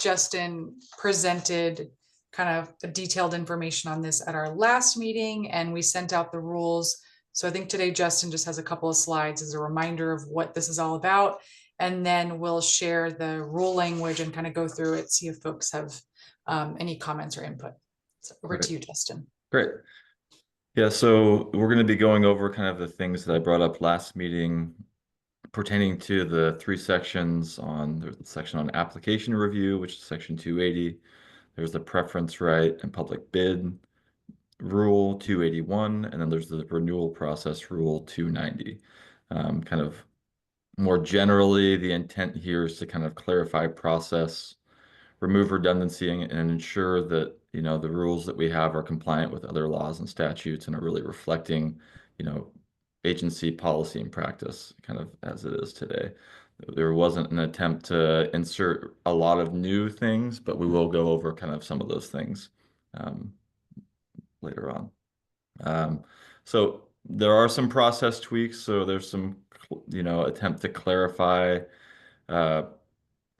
Justin presented kind of the detailed information on this at our last meeting, and we sent out the rules. So I think today Justin just has a couple of slides as a reminder of what this is all about. And then we'll share the rule language and kind of go through it, see if folks have any comments or input. So over to you, Justin. Great. Yeah, so we're going to be going over kind of the things that I brought up last meeting pertaining to the three sections. There's the section on application review, which is section 280. There's the preference right and public bid rule 281, and then there's the renewal process rule 290. Kind of more generally, the intent here is to kind of clarify process, remove redundancy, and ensure that the rules that we have are compliant with other laws and statutes and are really reflecting agency policy and practice kind of as it is today. There wasn't an attempt to insert a lot of new things, but we will go over kind of some of those things later on. So there are some process tweaks. So there's some attempt to clarify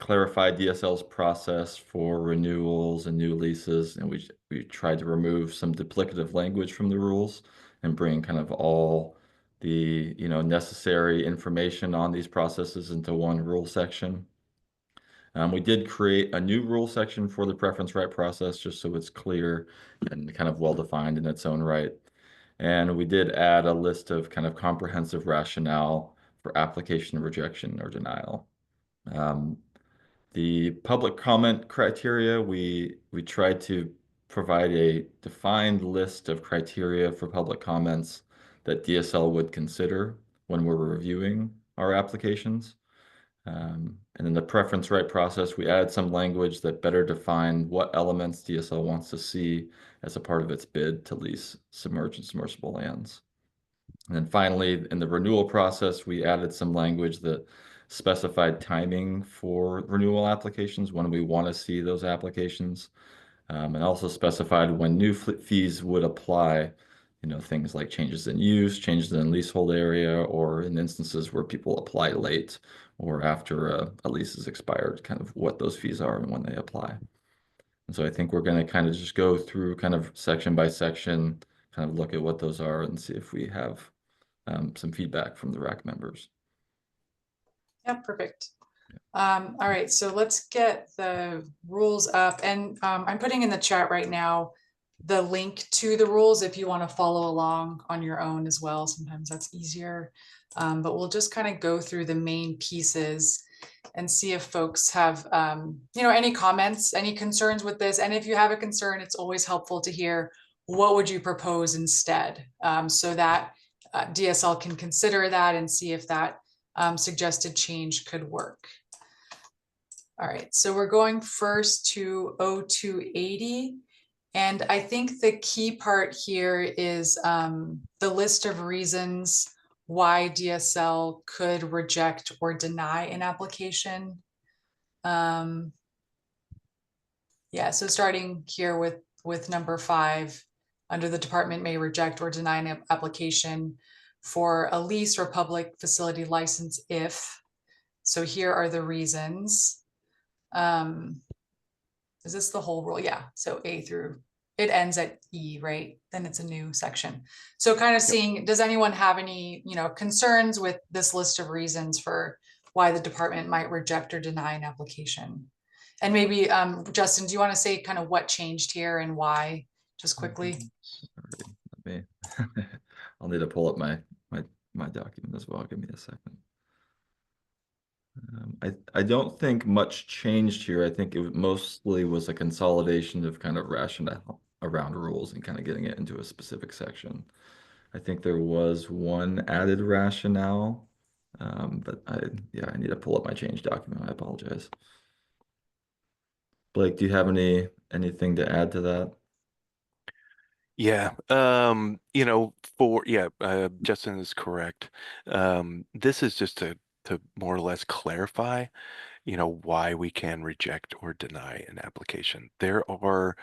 DSL's process for renewals and new leases, and we tried to remove some duplicative language from the rules and bring kind of all the necessary information on these processes into one rule section. We did create a new rule section for the preference right process just so it's clear and kind of well-defined in its own right. And we did add a list of kind of comprehensive rationale for application rejection or denial. The public comment criteria, we tried to provide a defined list of criteria for public comments that DSL would consider when we're reviewing our applications. And in the preference right process, we added some language that better defined what elements DSL wants to see as a part of its bid to lease submerged and submersible lands. And then finally, in the renewal process, we added some language that specified timing for renewal applications, when we want to see those applications, and also specified when new fees would apply things like changes in use, changes in leasehold area, or in instances where people apply late or after a lease is expired, kind of what those fees are and when they apply. And so I think we're going to kind of just go through kind of section by section, kind of look at what those are and see if we have some feedback from the RAC members. Yeah, perfect. All right, so let's get the rules up, and I'm putting in the chat right now the link to the rules if you want to follow along on your own as well. Sometimes that's easier, but we'll just kind of go through the main pieces and see if folks have any comments, any concerns with this. And if you have a concern, it's always helpful to hear what would you propose instead, so that DSL can consider that and see if that suggested change could work. All right, so we're going first to 0280. And I think the key part here is the list of reasons why DSL could reject or deny an application. Yeah, so starting here with number 5, under the department may reject or deny an application for a lease or public facility license if. So here are the reasons. Is this the whole rule? Yeah, so A through, it ends at E, right? Then it's a new section. So kind of seeing, does anyone have any, concerns with this list of reasons for why the department might reject or deny an application? And maybe, Justin, do you want to say kind of what changed here and why, just quickly? Sorry, let me, I'll need to pull up my document as well. Give me a second. I don't think much changed here. I think it mostly was a consolidation of kind of rationale around rules and kind of getting it into a specific section. I think there was one added rationale, but I need to pull up my change document. I apologize. Blake, do you have anything to add to that? Yeah, Justin is correct. This is just to more or less clarify, why we can reject or deny an application. There are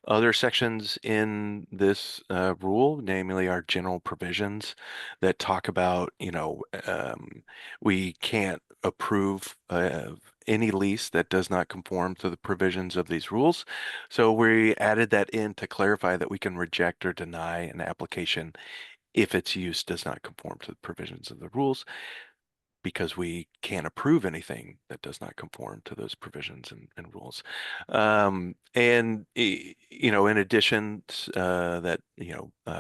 other sections in this rule, namely our general provisions, that talk about, we can't approve any lease that does not conform to the provisions of these rules. So we added that in to clarify that we can reject or deny an application if its use does not conform to the provisions of the rules, because we can't approve anything that does not conform to those provisions and rules. In addition,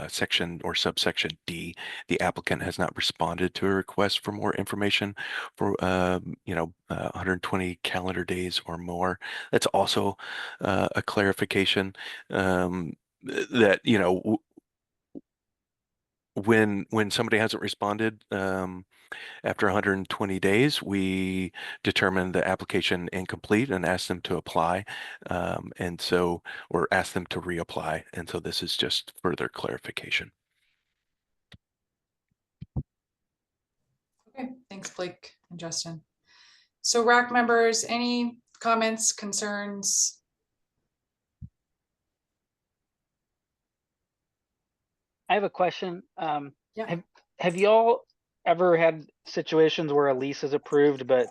section or subsection D, the applicant has not responded to a request for more information for 120 calendar days or more. That's also a clarification that when somebody hasn't responded after 120 days, we determine the application incomplete and ask them to apply, or ask them to reapply. And so this is just further clarification. Okay, thanks, Blake and Justin. So RAC members, any comments, concerns? I have a question. Yeah. Have y'all ever had situations where a lease is approved, but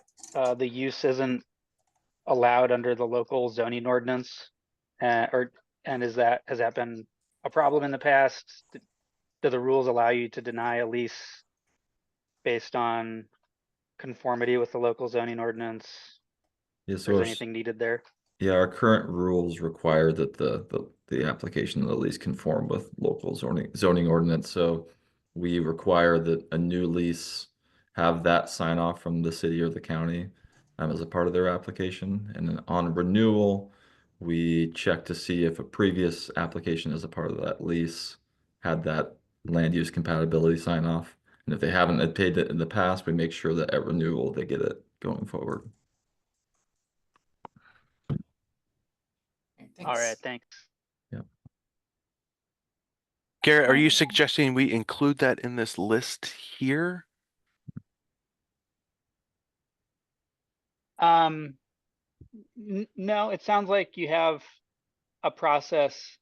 the use isn't allowed under the local zoning ordinance? Has that been a problem in the past? Do the rules allow you to deny a lease based on conformity with the local zoning ordinance? Yeah, Is there anything needed there? Yeah, our current rules require that the application of the lease conform with local zoning ordinance. So we require that a new lease have that sign off from the city or the county as a part of their application. And then on renewal, we check to see if a previous application as a part of that lease had that land use compatibility sign off. And if they haven't paid it in the past, we make sure that at renewal they get it going forward. All right, thanks. Yeah. Garrett, are you suggesting we include that in this list here? No, it sounds like you have a process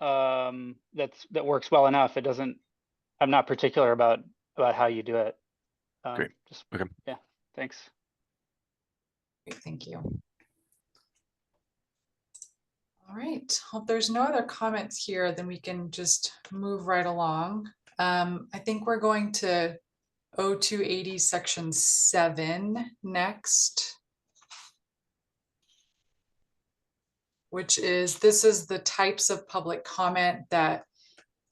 that works well enough. It doesn't, I'm not particular about how you do it. Great. Just, Okay. yeah, thanks. Great, thank you. All right, well, if there's no other comments here, then we can just move right along. I think we're going to O280 section 7 next, which is, this is the types of public comment that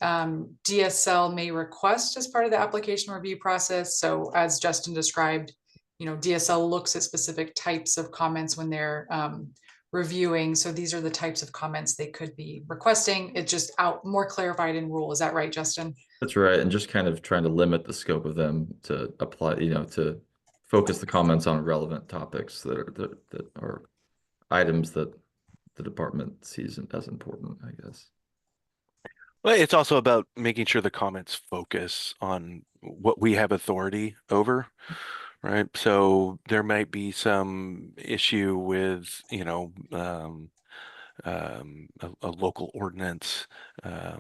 DSL may request as part of the application review process. So as Justin described, DSL looks at specific types of comments when they're reviewing. So these are the types of comments they could be requesting. It's just more clarified in rule. Is that right, Justin? That's right. And just kind of trying to limit the scope of them to apply, to focus the comments on relevant topics that are items that the department sees as important, I guess. Well, it's also about making sure the comments focus on what we have authority over, right? So there might be some issue with, a local ordinance, so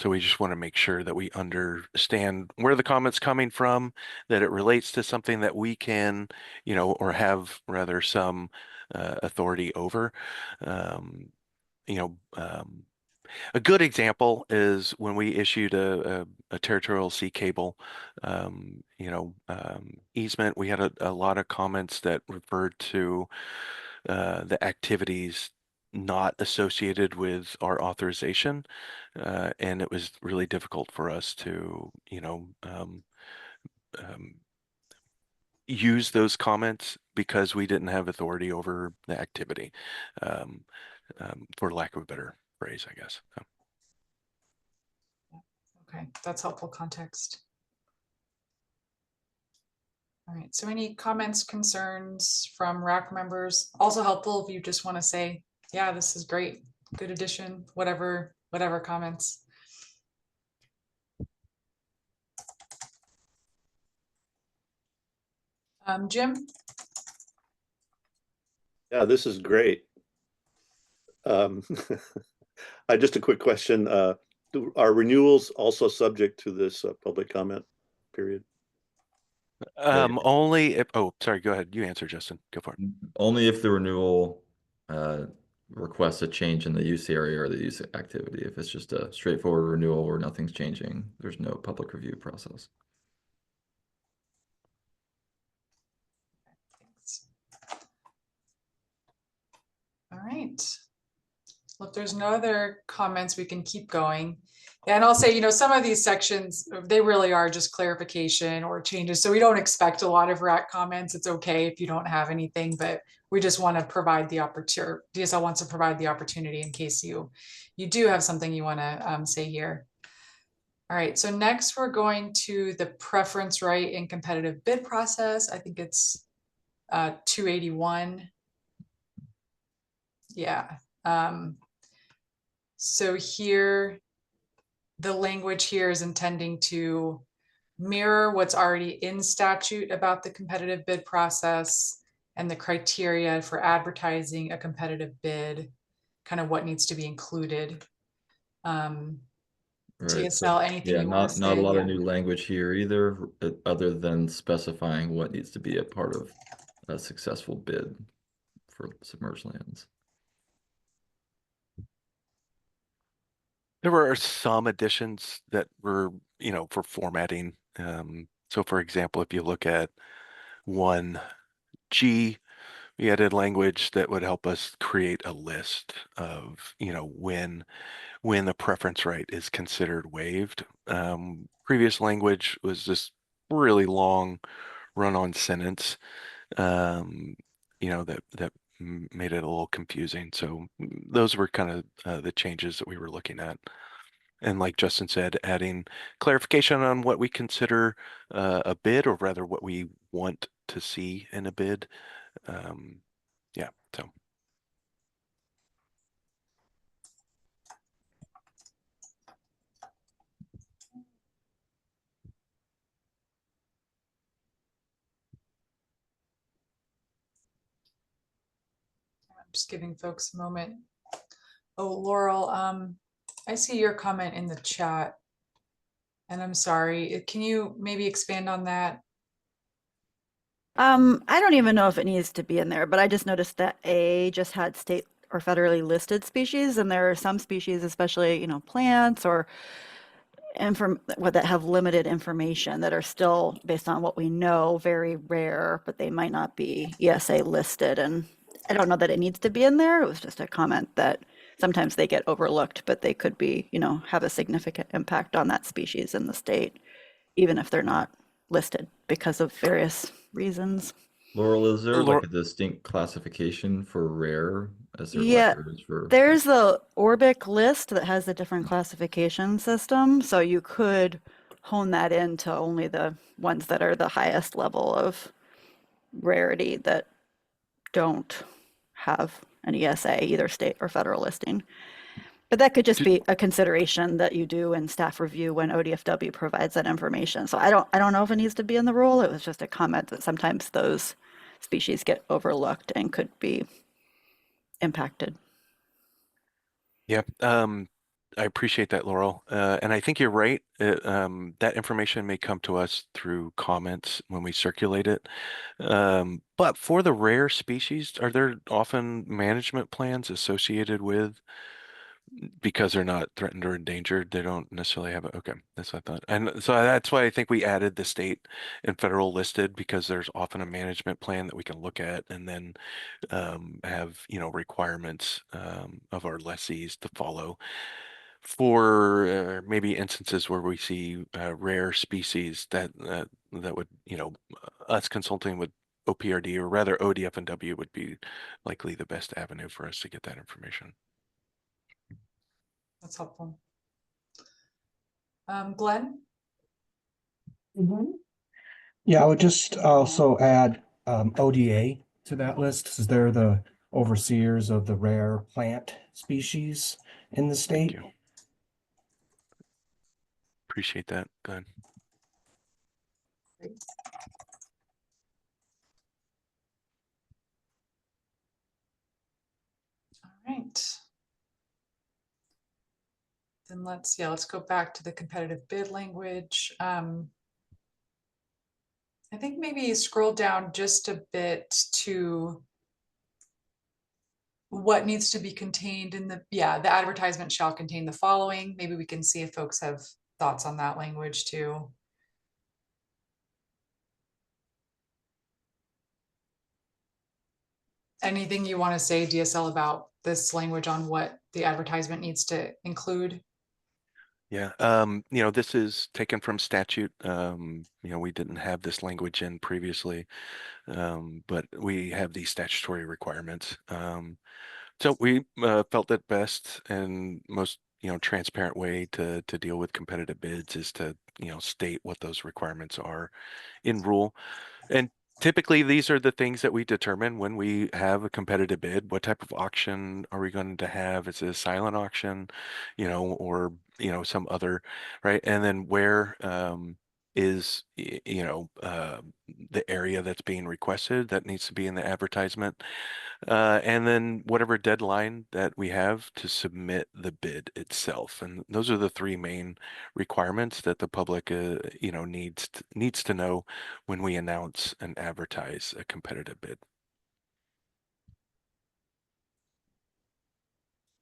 we just want to make sure that we understand where the comment's coming from, that it relates to something that we can, or have rather some authority over. A good example is when we issued a territorial sea cable, easement. We had a lot of comments that referred to the activities not associated with our authorization, and it was really difficult for us to, use those comments because we didn't have authority over the activity, for lack of a better phrase, I guess. So. Okay, that's helpful context. All right, so any comments, concerns from RAC members? Also helpful if you just want to say, yeah, this is great, good addition, whatever comments. Jim? Yeah, this is great. Just a quick question. Are renewals also subject to this public comment period? Only if, oh, sorry, go ahead. You answer, Justin. Go for it. Only if the renewal requests a change in the use area or the use activity. If it's just a straightforward renewal where nothing's changing, there's no public review process. Thanks. All right. Well, if there's no other comments, we can keep going. And I'll say, some of these sections, they really are just clarification or changes. So we don't expect a lot of RAC comments. It's okay if you don't have anything, but we just want to provide the opportunity. DSL wants to provide the opportunity in case you do have something you want to say here. All right, so next we're going to the preference right in competitive bid process. I think it's 281. Yeah. So here, the language here is intending to mirror what's already in statute about the competitive bid process and the criteria for advertising a competitive bid, kind of what needs to be included. Right. DSL, anything you want to say? Not a lot of new language here either, other than specifying what needs to be a part of a successful bid for submerged lands. There were some additions that were, for formatting. So for example, if you look at 1G, we added language that would help us create a list of, when the preference right is considered waived. Previous language was this really long run-on sentence, that made it a little confusing. So those were kind of the changes that we were looking at. And like Justin said, adding clarification on what we consider a bid, or rather what we want to see in a bid. Yeah, so. I'm just giving folks a moment. Oh, Laurel, I see your comment in the chat. And I'm sorry, can you maybe expand on that? I don't even know if it needs to be in there, but I just noticed that A just had state or federally listed species, and there are some species, especially, plants or that have limited information that are still, based on what we know, very rare, but they might not be ESA listed. And I don't know that it needs to be in there. It was just a comment that sometimes they get overlooked, but they could be, have a significant impact on that species in the state, even if they're not listed because of various reasons. Laurel, is there like Laura, a distinct classification for rare as Yeah, there is for? there's the Orbic list that has a different classification system, so you could hone that into only the ones that are the highest level of rarity that don't have an ESA, either state or federal listing. But that could just be a consideration that you do in staff review when ODFW provides that information. So I don't know if it needs to be in the rule. It was just a comment that sometimes those species get overlooked and could be impacted. yeah, I appreciate that, Laurel. And I think you're right. That information may come to us through comments when we circulate it. But for the rare species, are there often management plans associated with, because they're not threatened or endangered, they don't necessarily have okay, that's what I thought. And so that's why I think we added the state and federal listed, because there's often a management plan that we can look at and then have, requirements of our lessees to follow for maybe instances where we see rare species that would, us consulting with OPRD, or rather ODF&W, would be likely the best avenue for us to get that information. That's helpful. Glenn? Yeah, I would just also add ODA to that list, because they're the overseers of the rare plant species in the state. Thank you. Appreciate that, Glenn. All right. Then let's go back to the competitive bid language. I think maybe scroll down just a bit to what needs to be contained in the advertisement shall contain the following. Maybe we can see if folks have thoughts on that language too. Anything you want to say, DSL, about this language on what the advertisement needs to include? Yeah, this is taken from statute. We didn't have this language in previously, but we have these statutory requirements. So we felt it best and most, transparent way to deal with competitive bids is to, state what those requirements are in rule. And typically these are the things that we determine when we have a competitive bid. What type of auction are we going to have? Is it a silent auction, or, some other, right? And then where is, the area that's being requested that needs to be in the advertisement. And then whatever deadline that we have to submit the bid itself. And those are the three main requirements that the public, needs to know when we announce and advertise a competitive bid.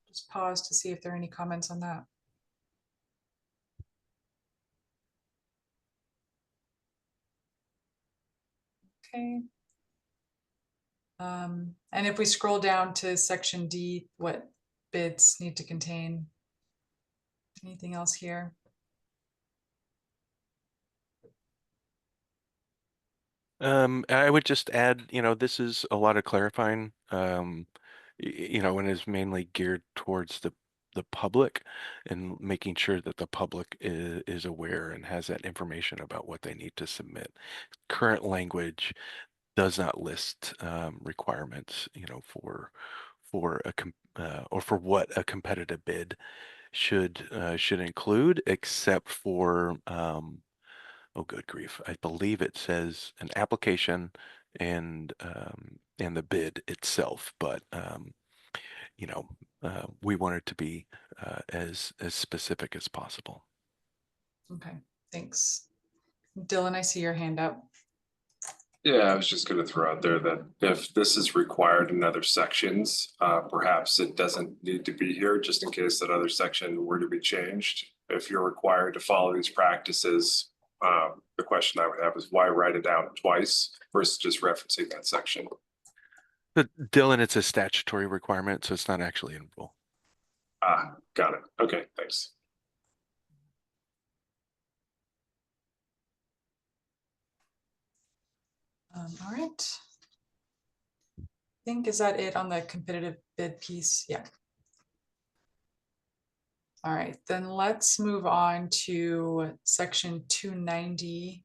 Just pause to see if there are any comments on that. Okay. And if we scroll down to section D, what bids need to contain? Anything else here? I would just add, this is a lot of clarifying, and is mainly geared towards the public and making sure that the public is aware and has that information about what they need to submit. Current language does not list requirements, for or for what a competitive bid should include, except for oh, good grief! I believe it says an application and the bid itself, but we wanted to be as specific as possible. Okay, thanks. Dylan, I see your hand up. Yeah, I was just going to throw out there that if this is required in other sections, perhaps it doesn't need to be here, just in case that other section were to be changed. If you're required to follow these practices, the question I would have is why write it down twice versus just referencing that section? But Dylan, it's a statutory requirement, so it's not actually in rule. Ah, got it. Okay, thanks. All right. I think, is that it on the competitive bid piece? Yeah. All right, then let's move on to section 290.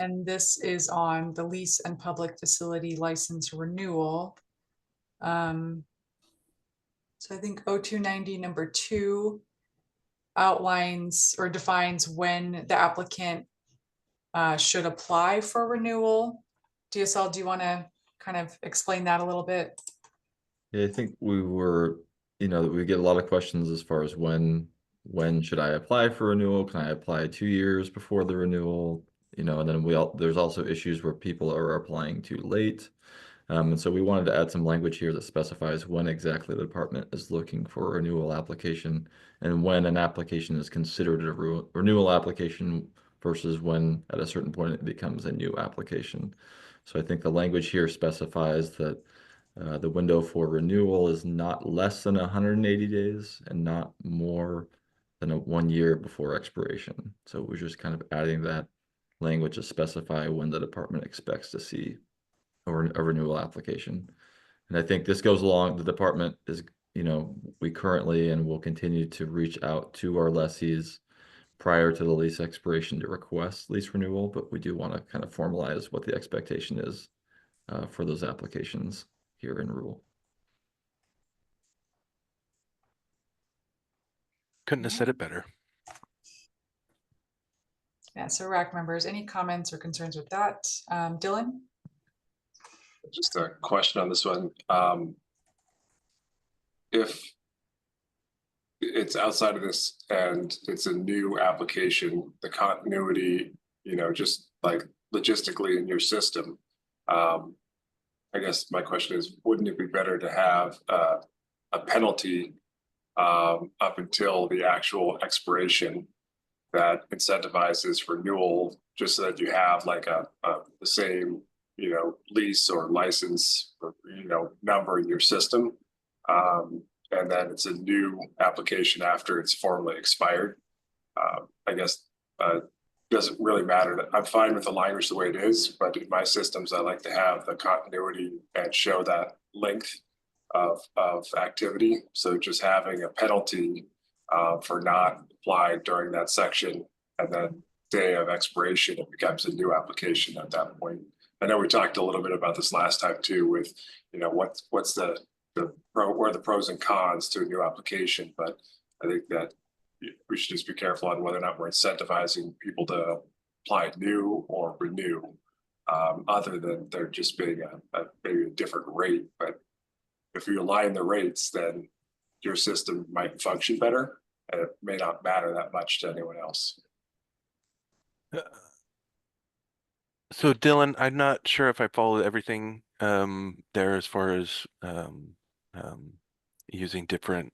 And this is on the lease and public facility license renewal. So I think 0290 number 2 outlines or defines when the applicant should apply for renewal. DSL, do you want to kind of explain that a little bit? Yeah, I think we get a lot of questions as far as when should I apply for renewal? Can I apply 2 years before the renewal? And then there's also issues where people are applying too late. And so we wanted to add some language here that specifies when exactly the department is looking for a renewal application and when an application is considered a renewal application versus when at a certain point it becomes a new application. So I think the language here specifies that the window for renewal is not less than 180 days and not more than 1 year before expiration. So we're just kind of adding that language to specify when the department expects to see a renewal application. And I think this goes along, the department is, we currently and will continue to reach out to our lessees prior to the lease expiration to request lease renewal, but we do want to kind of formalize what the expectation is for those applications here in rule. Couldn't have said it better. Yeah, so RAC members, any comments or concerns with that? Dylan? Just a question on this one. If it's outside of this and it's a new application, the continuity, just like logistically in your system, I guess my question is, wouldn't it be better to have a penalty up until the actual expiration that incentivizes renewal, just so that you have like the same lease or license or number in your system, and then it's a new application after it's formally expired? I guess doesn't really matter. I'm fine with the language the way it is, but in my systems I like to have the continuity and show that length of activity. So just having a penalty for not applied during that section, and then day of expiration, it becomes a new application at that point. I know we talked a little bit about this last time too, with what's the pros and cons to a new application, but I think that we should just be careful on whether or not we're incentivizing people to apply new or renew, other than there just being maybe a different rate. But if you align the rates, then your system might function better, and it may not matter that much to anyone else. So Dylan, I'm not sure if I followed everything there as far as using different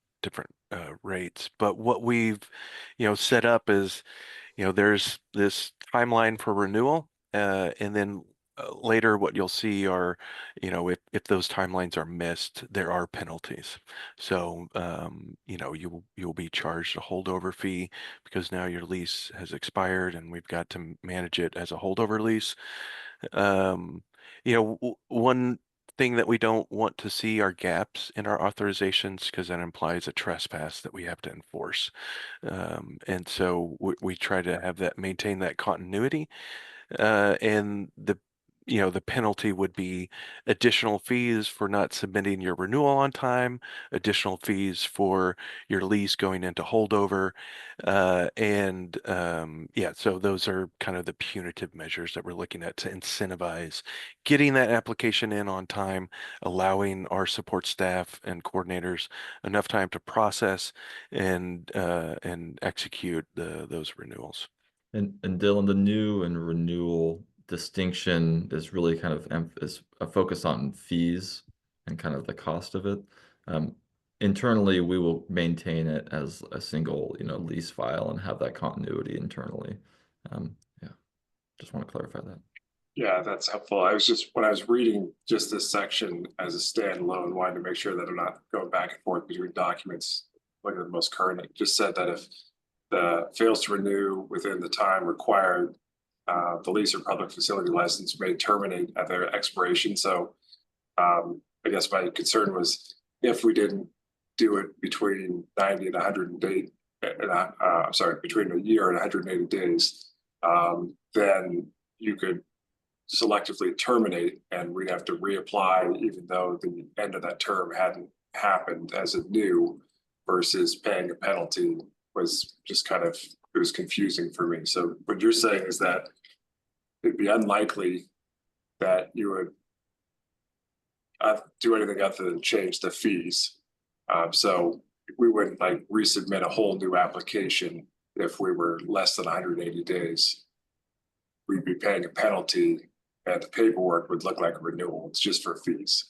rates, but what we've set up is there's this timeline for renewal, and then later what you'll see are if those timelines are missed, there are penalties. So you'll be charged a holdover fee because now your lease has expired and we've got to manage it as a holdover lease. One thing that we don't want to see are gaps in our authorizations, because that implies a trespass that we have to enforce. And so we try to have maintain that continuity. And you know, the penalty would be additional fees for not submitting your renewal on time, additional fees for your lease going into holdover. Yeah, so those are kind of the punitive measures that we're looking at to incentivize getting that application in on time, allowing our support staff and coordinators enough time to process and execute those renewals. And Dylan, the new and renewal distinction is really kind of is a focus on fees and kind of the cost of it. Internally, we will maintain it as a single, lease file and have that continuity internally. Yeah, just want to clarify that. Yeah, that's helpful. When I was reading just this section as a standalone, wanted to make sure that I'm not going back and forth between documents. Look at the most current. It just said that if the fails to renew within the time required, the lease or public facility license may terminate at their expiration. So I guess my concern was if we didn't do it between 90 and 108, between a year and 180 days, then you could selectively terminate and we'd have to reapply even though the end of that term hadn't happened as a new, versus paying a penalty was just kind of, it was confusing for me. So what you're saying is that it'd be unlikely that you would do anything other than change the fees. So we wouldn't like resubmit a whole new application if we were less than 180 days. We'd be paying a penalty and the paperwork would look like a renewal. It's just for fees.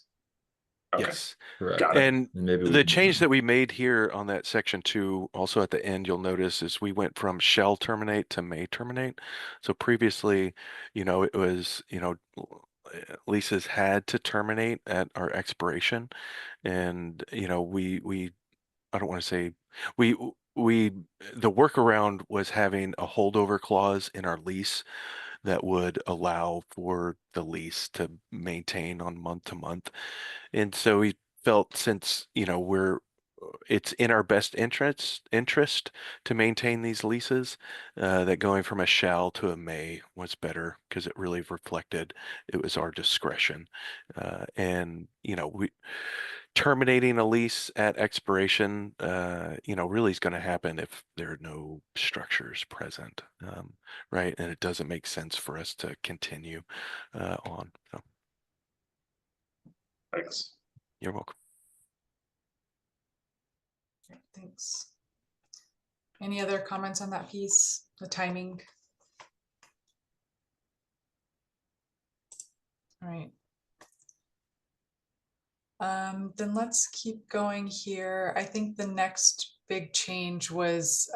Okay. Yes. Correct. Got it. And maybe the change that we made here on that section 2, also at the end, you'll notice is we went from shall terminate to may terminate. So previously, it was, leases had to terminate at our expiration. And, I don't want to say, the workaround was having a holdover clause in our lease that would allow for the lease to maintain on month to month. And so we felt since, it's in our best interest to maintain these leases, that going from a shall to a may was better because it really reflected it was our discretion. And, we terminating a lease at expiration, really is going to happen if there are no structures present, right? And it doesn't make sense for us to continue on. So. Thanks. You're welcome. Thanks. Any other comments on that piece, the timing? All right. Then let's keep going here. I think the next big change was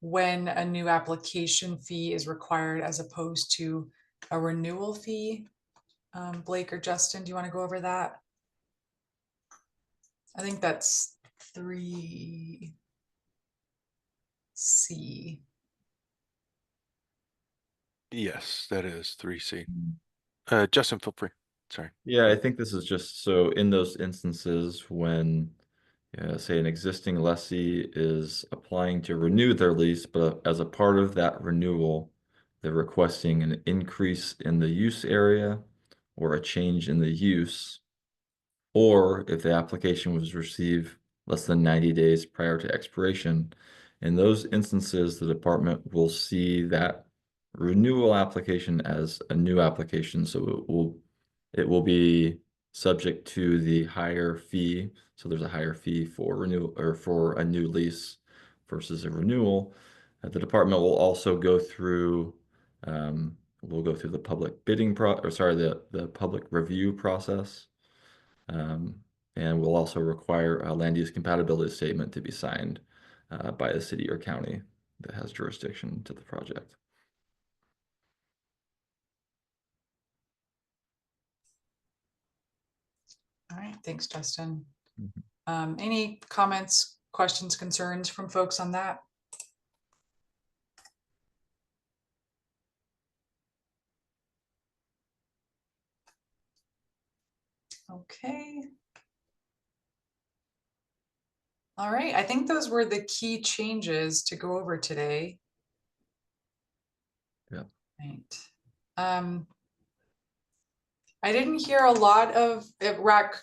when a new application fee is required as opposed to a renewal fee. Blake or Justin, do you want to go over that? I think that's 3C. Yes, that is 3C. Justin, feel free. Sorry. Yeah, I think this is just so in those instances when, say, an existing lessee is applying to renew their lease, but as a part of that renewal, they're requesting an increase in the use area or a change in the use, or if the application was received less than 90 days prior to expiration. In those instances, the department will see that renewal application as a new application, so it will be subject to the higher fee. So there's a higher fee for renewal or for a new lease versus a renewal. The department will also go through the public bidding the public review process. And we'll also require a land use compatibility statement to be signed by a city or county that has jurisdiction to the project. All right, thanks, Justin. Mm-hmm. Any comments, questions, concerns from folks on that? Okay. All right, I think those were the key changes to go over today. Yeah. Right. I didn't hear a lot of RAC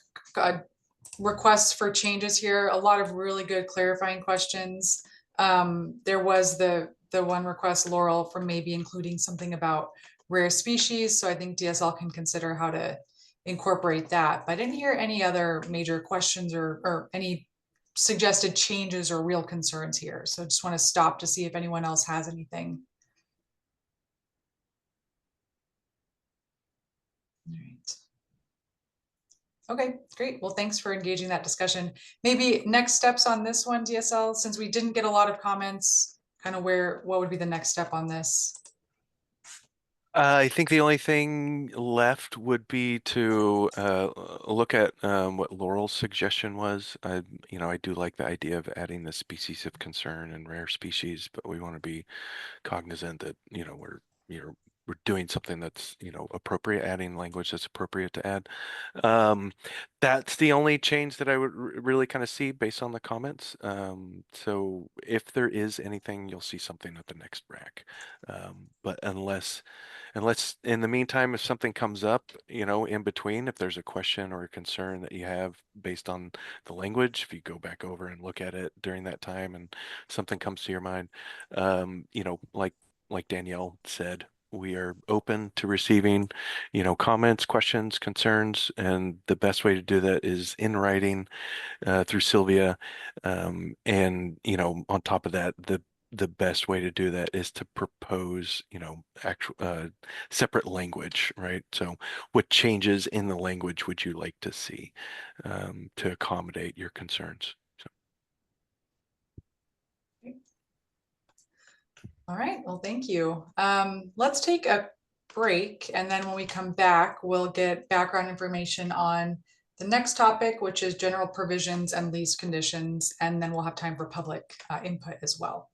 requests for changes here, a lot of really good clarifying questions. There was the one request, Laurel, from maybe including something about rare species. So I think DSL can consider how to incorporate that. But I didn't hear any other major questions or any suggested changes or real concerns here. So just want to stop to see if anyone else has anything. All right. Okay, great. Well, thanks for engaging that discussion. Maybe next steps on this one, DSL, since we didn't get a lot of comments, kind of what would be the next step on this? I think the only thing left would be to look at what Laurel's suggestion was. I do like the idea of adding the species of concern and rare species, but we want to be cognizant that we're doing something that's appropriate, adding language that's appropriate to add. That's the only change that I would really kind of see based on the comments. So if there is anything, you'll see something at the next RAC. But unless in the meantime, if something comes up, in between, if there's a question or a concern that you have based on the language, if you go back over and look at it during that time and something comes to your mind, like Danielle said, we are open to receiving, comments, questions, concerns, and the best way to do that is in writing through Sylvia. And, on top of that, the best way to do that is to propose, actual separate language, right? So what changes in the language would you like to see to accommodate your concerns? All right, well, thank you. Let's take a break, and then when we come back, we'll get background information on the next topic, which is general provisions and lease conditions, and then we'll have time for public input as well.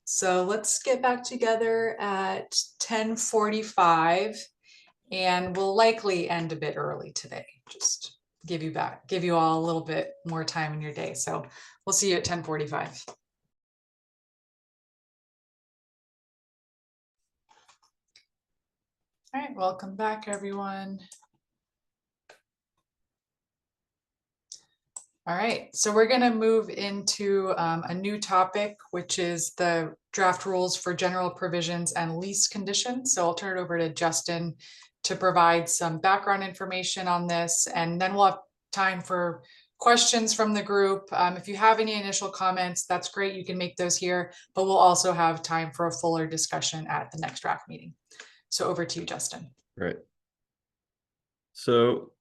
So let's get back together at 10:45, and we'll likely end a bit early today. Just give you all a little bit more time in your day. So we'll see you at 10:45. All right, welcome back, everyone. All right, so we're going to move into a new topic, which is the draft rules for general provisions and lease conditions. So I'll turn it over to Justin to provide some background information on this, and then we'll have time for questions from the group. If you have any initial comments, that's great. You can make those here, but we'll also have time for a fuller discussion at the next RAC meeting. So over to you, Justin. Right. So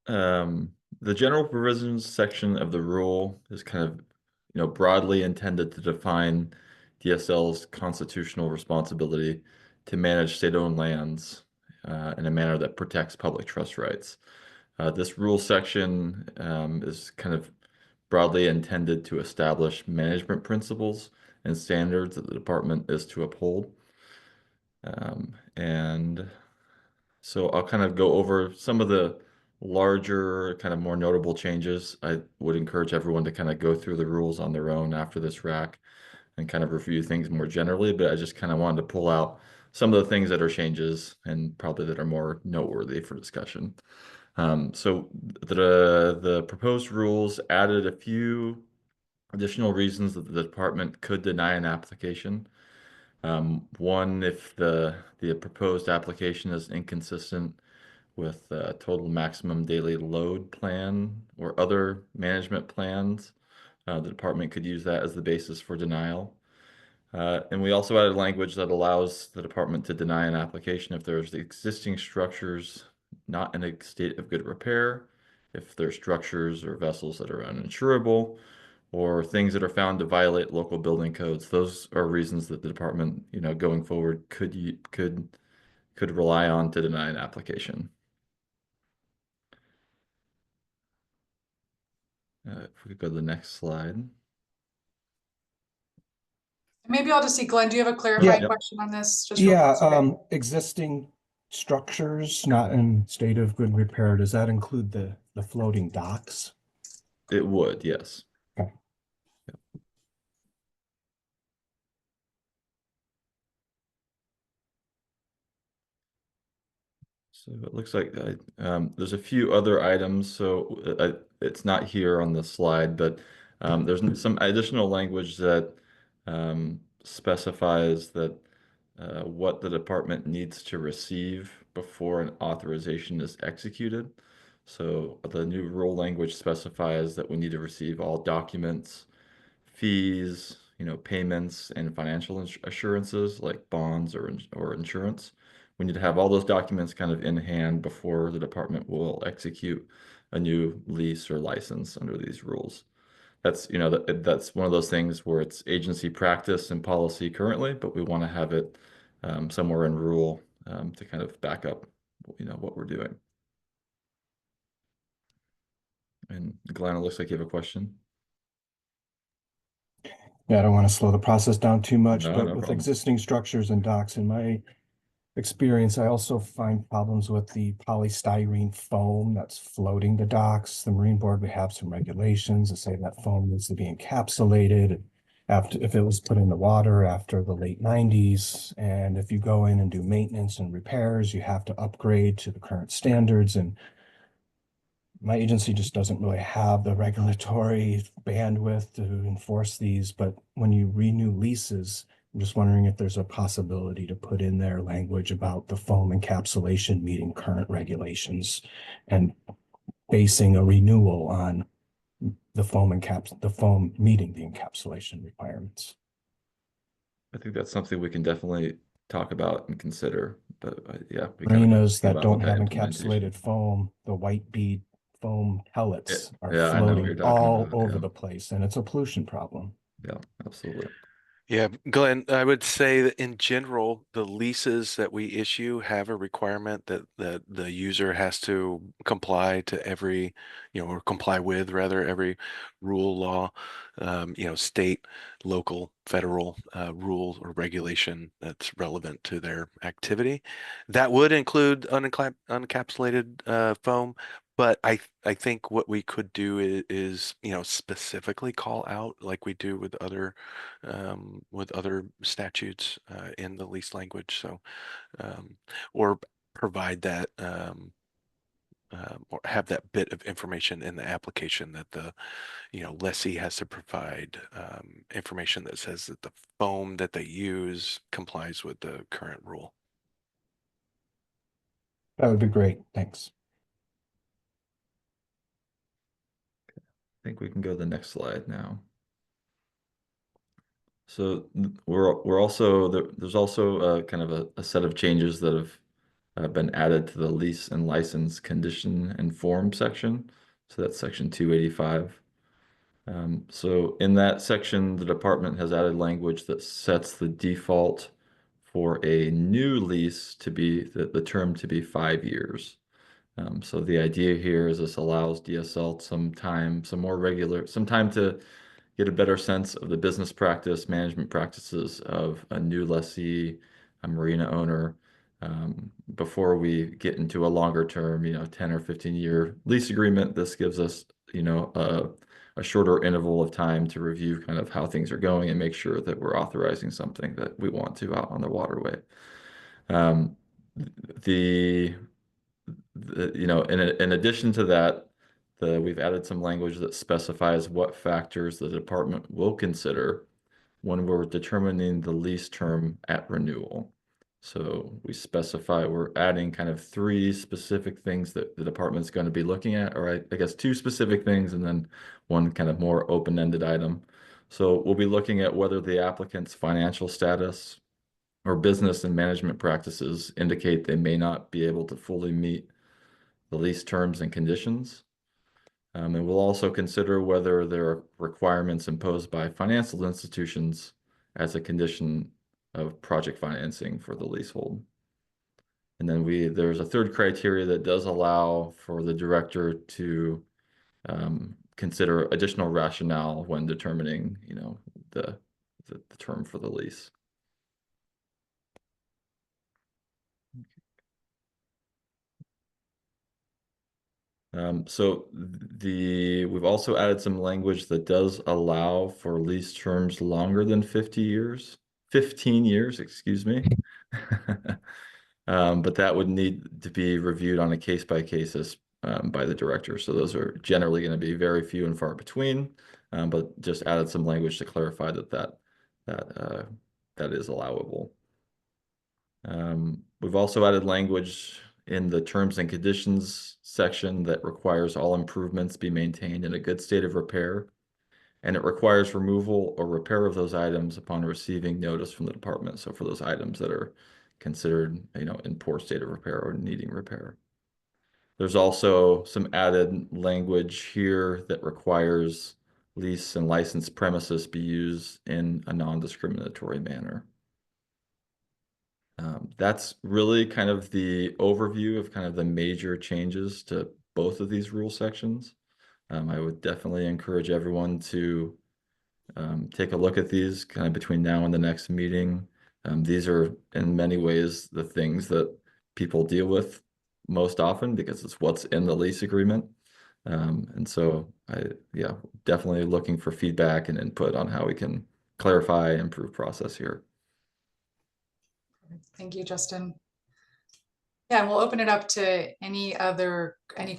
the general provisions section of the rule is kind of, broadly intended to define DSL's constitutional responsibility to manage state-owned lands in a manner that protects public trust rights. This rule section is kind of broadly intended to establish management principles and standards that the department is to uphold. And so I'll kind of go over some of the larger, kind of more notable changes. I would encourage everyone to kind of go through the rules on their own after this RAC and kind of review things more generally, but I just kind of wanted to pull out some of the things that are changes and probably that are more noteworthy for discussion. So the proposed rules added a few additional reasons that the department could deny an application. One, if the proposed application is inconsistent with total maximum daily load plan or other management plans, the department could use that as the basis for denial. And we also added language that allows the department to deny an application if there's existing structures not in a state of good repair, if there's structures or vessels that are uninsurable, or things that are found to violate local building codes. Those are reasons that the department, going forward could rely on to deny an application. If we could go to the next slide. Maybe I'll just see, Glenn, do you have a clarifying question on this? Just existing structures not in state of good repair, does that include the floating docks? It would, yes. Okay. So it looks like there's a few other items. So it's not here on the slide, but there's some additional language that specifies that what the department needs to receive before an authorization is executed. So the new rule language specifies that we need to receive all documents, fees, payments, and financial assurances like bonds or insurance. We need to have all those documents kind of in hand before the department will execute a new lease or license under these rules. That's, that's one of those things where it's agency practice and policy currently, but we want to have it somewhere in rule to kind of back up, what we're doing. And Glenn, it looks like you have a question. Yeah, I don't want to slow the process down too much, No, but no with problem. existing structures and docks, in my experience, I also find problems with the polystyrene foam that's floating the docks. The Marine Board, we have some regulations that say that foam needs to be encapsulated after, if it was put in the water after the late 90s. And if you go in and do maintenance and repairs, you have to upgrade to the current standards. And my agency just doesn't really have the regulatory bandwidth to enforce these. But when you renew leases, I'm just wondering if there's a possibility to put in there language about the foam encapsulation meeting current regulations and basing a renewal on the foam meeting the encapsulation requirements. I think that's something we can definitely talk about and consider. But yeah, we Marinas come that out don't with have implementation. encapsulated foam, the white bead foam pellets are Yeah, I know what you're floating talking all about. over Yeah. the place, and it's a pollution problem. Yeah, absolutely. Yeah, Glenn, I would say that in general, the leases that we issue have a requirement that the user has to comply to every, or comply with rather every rule, law, state, local, federal rule or regulation that's relevant to their activity. That would include unencapsulated foam. But I think what we could do is specifically call out like we do with other statutes in the lease language. So or provide that or have that bit of information in the application that the lessee has to provide information that says that the foam that they use complies with the current rule. That would be great. Thanks. I think we can go to the next slide now. So we're also there's also kind of a set of changes that have been added to the lease and license condition and form section. So that's section 285. So in that section, the department has added language that sets the default for a new lease to be the term to be 5 years. So the idea here is this allows DSL some time to get a better sense of the business practice, management practices of a new lessee, a marina owner, before we get into a longer term, 10 or 15-year lease agreement. This gives us, a shorter interval of time to review kind of how things are going and make sure that we're authorizing something that we want to out on the waterway. In addition to that, we've added some language that specifies what factors the department will consider when we're determining the lease term at renewal. So we're adding kind of 3 specific things that the department's going to be looking at, or I guess 2 specific things and then one kind of more open-ended item. So we'll be looking at whether the applicant's financial status or business and management practices indicate they may not be able to fully meet the lease terms and conditions. And we'll also consider whether there are requirements imposed by financial institutions as a condition of project financing for the leasehold. And then there's a third criteria that does allow for the director to consider additional rationale when determining, the term for the lease. So we've also added some language that does allow for lease terms longer than 15 years, excuse me. But that would need to be reviewed on a case-by-case basis by the director. So those are generally going to be very few and far between, but just added some language to clarify that is allowable. We've also added language in the terms and conditions section that requires all improvements be maintained in a good state of repair, and it requires removal or repair of those items upon receiving notice from the department. So for those items that are considered, in poor state of repair or needing repair. There's also some added language here that requires lease and licensed premises be used in a non-discriminatory manner. That's really kind of the overview of kind of the major changes to both of these rule sections. I would definitely encourage everyone to take a look at these kind of between now and the next meeting. These are in many ways the things that people deal with most often because it's what's in the lease agreement. And so definitely looking for feedback and input on how we can clarify and improve process here. Thank you, Justin. Yeah, and we'll open it up to any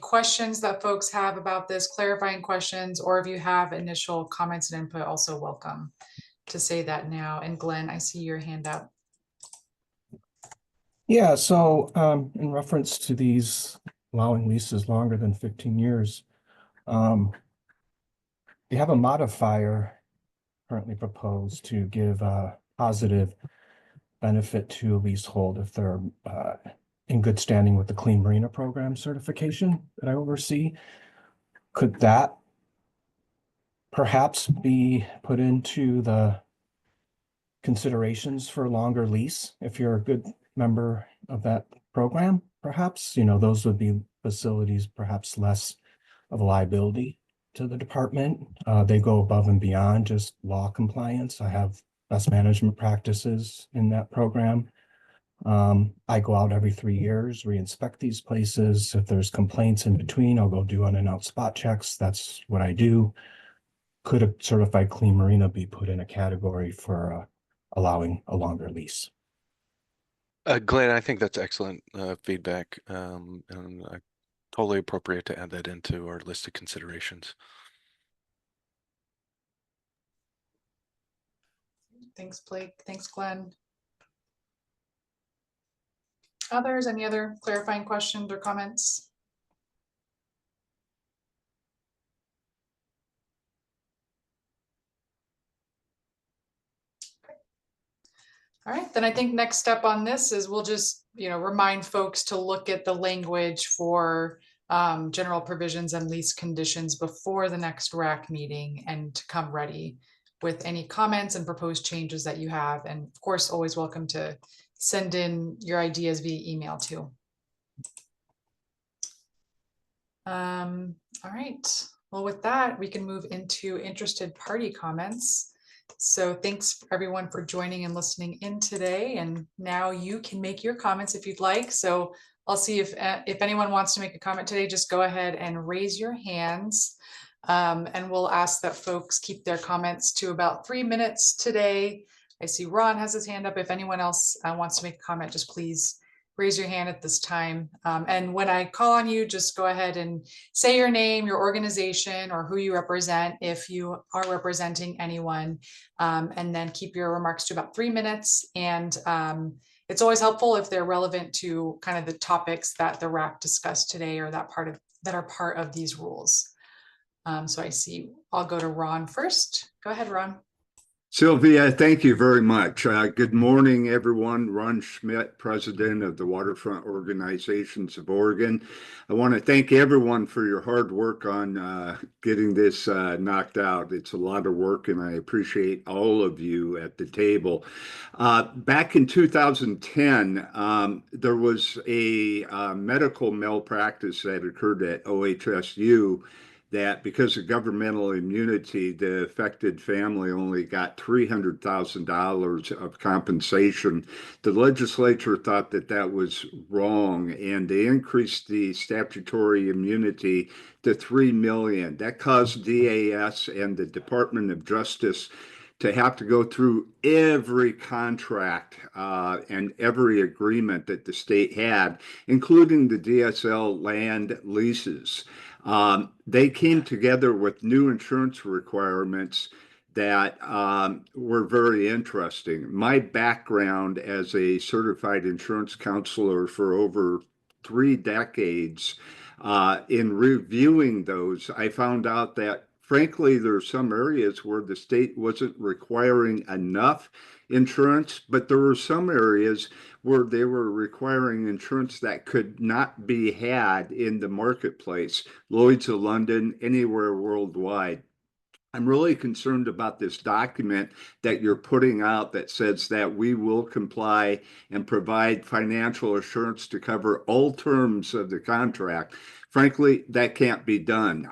questions that folks have about this, clarifying questions, or if you have initial comments and input, also welcome to say that now. And Glenn, I see your hand up. Yeah, so in reference to these allowing leases longer than 15 years, you have a modifier currently proposed to give a positive benefit to a leasehold if they're in good standing with the Clean Marina Program certification that I oversee. Could that perhaps be put into the considerations for a longer lease if you're a good member of that program? Perhaps, those would be facilities perhaps less of a liability to the department. They go above and beyond just law compliance. I have best management practices in that program. I go out every 3 years, re-inspect these places. If there's complaints in between, I'll go do unannounced spot checks. That's what I do. Could a certified clean marina be put in a category for allowing a longer lease? Glenn, I think that's excellent feedback, and totally appropriate to add that into our list of considerations. Thanks, Blake. Thanks, Glenn. Others, any other clarifying questions or comments? All right, then I think next step on this is we'll just, remind folks to look at the language for general provisions and lease conditions before the next RAC meeting and to come ready with any comments and proposed changes that you have. And of course, always welcome to send in your ideas via email too. All right, well, with that, we can move into interested party comments. So thanks everyone for joining and listening in today. And now you can make your comments if you'd like. So I'll see if anyone wants to make a comment today, just go ahead and raise your hands. And we'll ask that folks keep their comments to about 3 minutes today. I see Ron has his hand up. If anyone else wants to make a comment, just please raise your hand at this time. And when I call on you, just go ahead and say your name, your organization, or who you represent if you are representing anyone, and then keep your remarks to about 3 minutes. And it's always helpful if they're relevant to kind of the topics that the RAC discussed today or that are part of these rules. So I see, I'll go to Ron first. Go ahead, Ron. Sylvia, thank you very much. Good morning, everyone. Ron Schmidt, president of the Waterfront Organizations of Oregon. I want to thank everyone for your hard work on getting this knocked out. It's a lot of work, and I appreciate all of you at the table. Back in 2010, there was a medical malpractice that occurred at OHSU that because of governmental immunity, the affected family only got $300,000 of compensation. The legislature thought that that was wrong, and they increased the statutory immunity to $3 million. That caused DAS and the Department of Justice to have to go through every contract and every agreement that the state had, including the DSL land leases. They came together with new insurance requirements that were very interesting. My background as a certified insurance counselor for over 3 decades, in reviewing those, I found out that frankly, there are some areas where the state wasn't requiring enough insurance, but there were some areas where they were requiring insurance that could not be had in the marketplace, Lloyd's of London, anywhere worldwide. I'm really concerned about this document that you're putting out that says that we will comply and provide financial assurance to cover all terms of the contract. Frankly, that can't be done.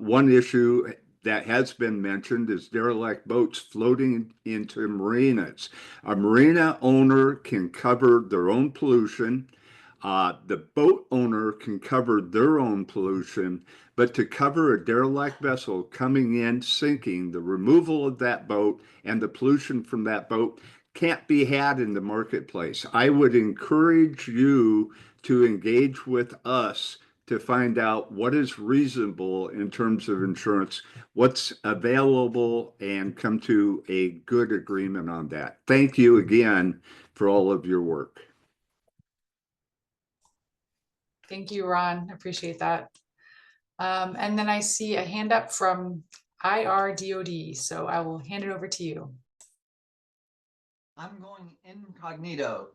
One issue that has been mentioned is derelict boats floating into marinas. A marina owner can cover their own pollution. The boat owner can cover their own pollution, but to cover a derelict vessel coming in, sinking, the removal of that boat and the pollution from that boat can't be had in the marketplace. I would encourage you to engage with us to find out what is reasonable in terms of insurance, what's available, and come to a good agreement on that. Thank you again for all of your work. Thank you, Ron. Appreciate that. And then I see a hand up from IRDOD, so I will hand it over to you. I'm going incognito.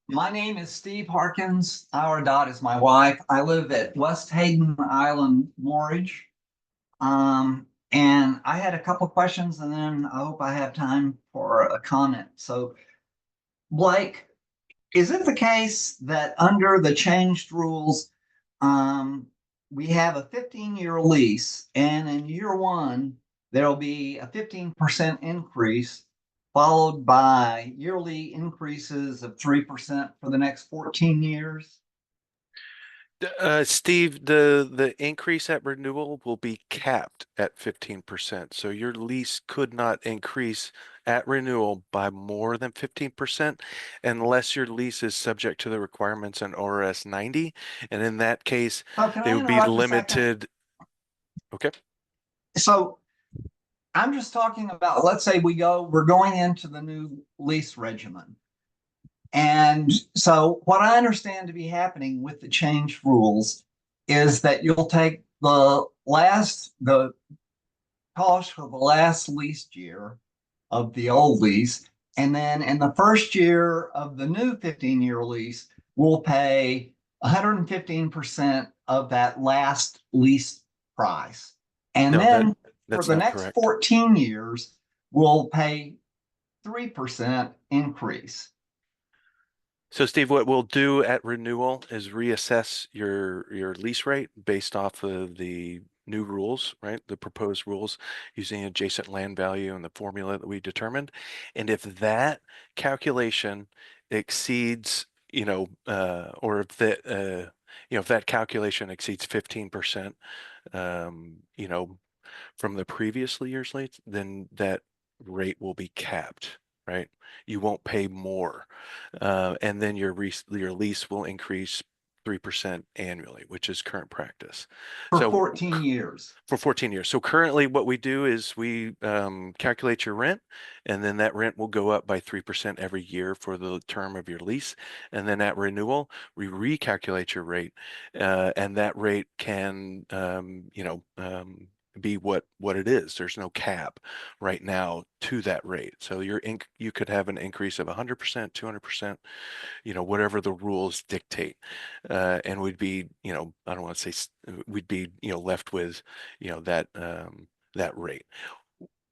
My name is Steve Harkins. Our Dot is my wife. I live at West Hayden Island, Morridge. And I had a couple of questions, and then I hope I have time for a comment. So, Blake, is it the case that under the changed rules, we have a 15-year lease, and in year one, there'll be a 15% increase, followed by yearly increases of 3% for the next 14 years? Steve, the increase at renewal will be capped at 15%. So your lease could not increase at renewal by more than 15% unless your lease is subject to the requirements in ORS 90. And in that case, they would be limited. Okay. So I'm just talking about, let's say we're going into the new lease regimen. And so what I understand to be happening with the changed rules is that you'll take the cost for the last leased year of the old lease, and then in the first year of the new 15-year lease, we'll pay 115% of that last lease price. And then for the next 14 years, we'll pay 3% increase. So Steve, what we'll do at renewal is reassess your lease rate based off of the new rules, right? The proposed rules using adjacent land value and the formula that we determined. And if that calculation exceeds, or if that, if that calculation exceeds 15%, from the previous year's rate, then that rate will be capped. Right, you won't pay more, and then your lease will increase 3% annually, which is current practice. For 14 years. For 14 years. So currently, what we do is we calculate your rent, and then that rent will go up by 3% every year for the term of your lease, and then at renewal, we recalculate your rate, and that rate can, be what it is. There's no cap right now to that rate. So you could have an increase of 100%, 200%, whatever the rules dictate. And we'd be, I don't want to say, we'd be, left with, that rate.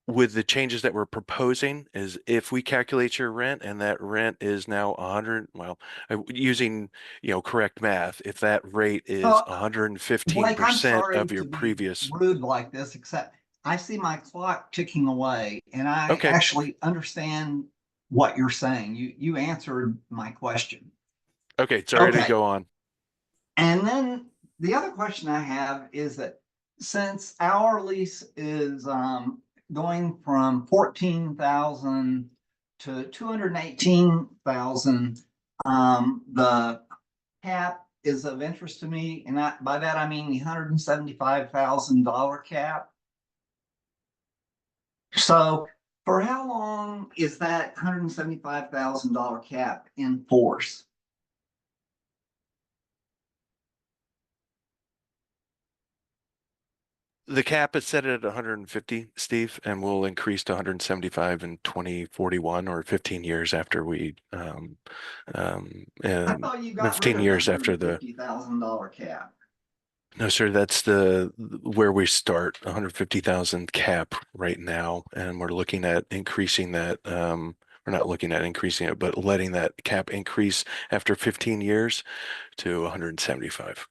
With the changes that we're proposing is if we calculate your rent and that rent is now 100, using, correct math, if that rate is 115% of your previous. Rude like this, except I see my clock ticking away and I actually understand what you're saying. You answered my question. Okay, sorry to go on. And then the other question I have is that since our lease is going from 14,000 to 218,000. The cap is of interest to me, and by that I mean the $175,000 cap. So for how long is that $175,000 cap in force? The cap is set at 150, Steve, and will increase to 175 in 2041, or 15 years after we, I thought you got 15 rid years of after the. $150,000 cap. No, sir, that's where we start, 150,000 cap right now, and we're looking at increasing that. We're not looking at increasing it, but letting that cap increase after 15 years to 175.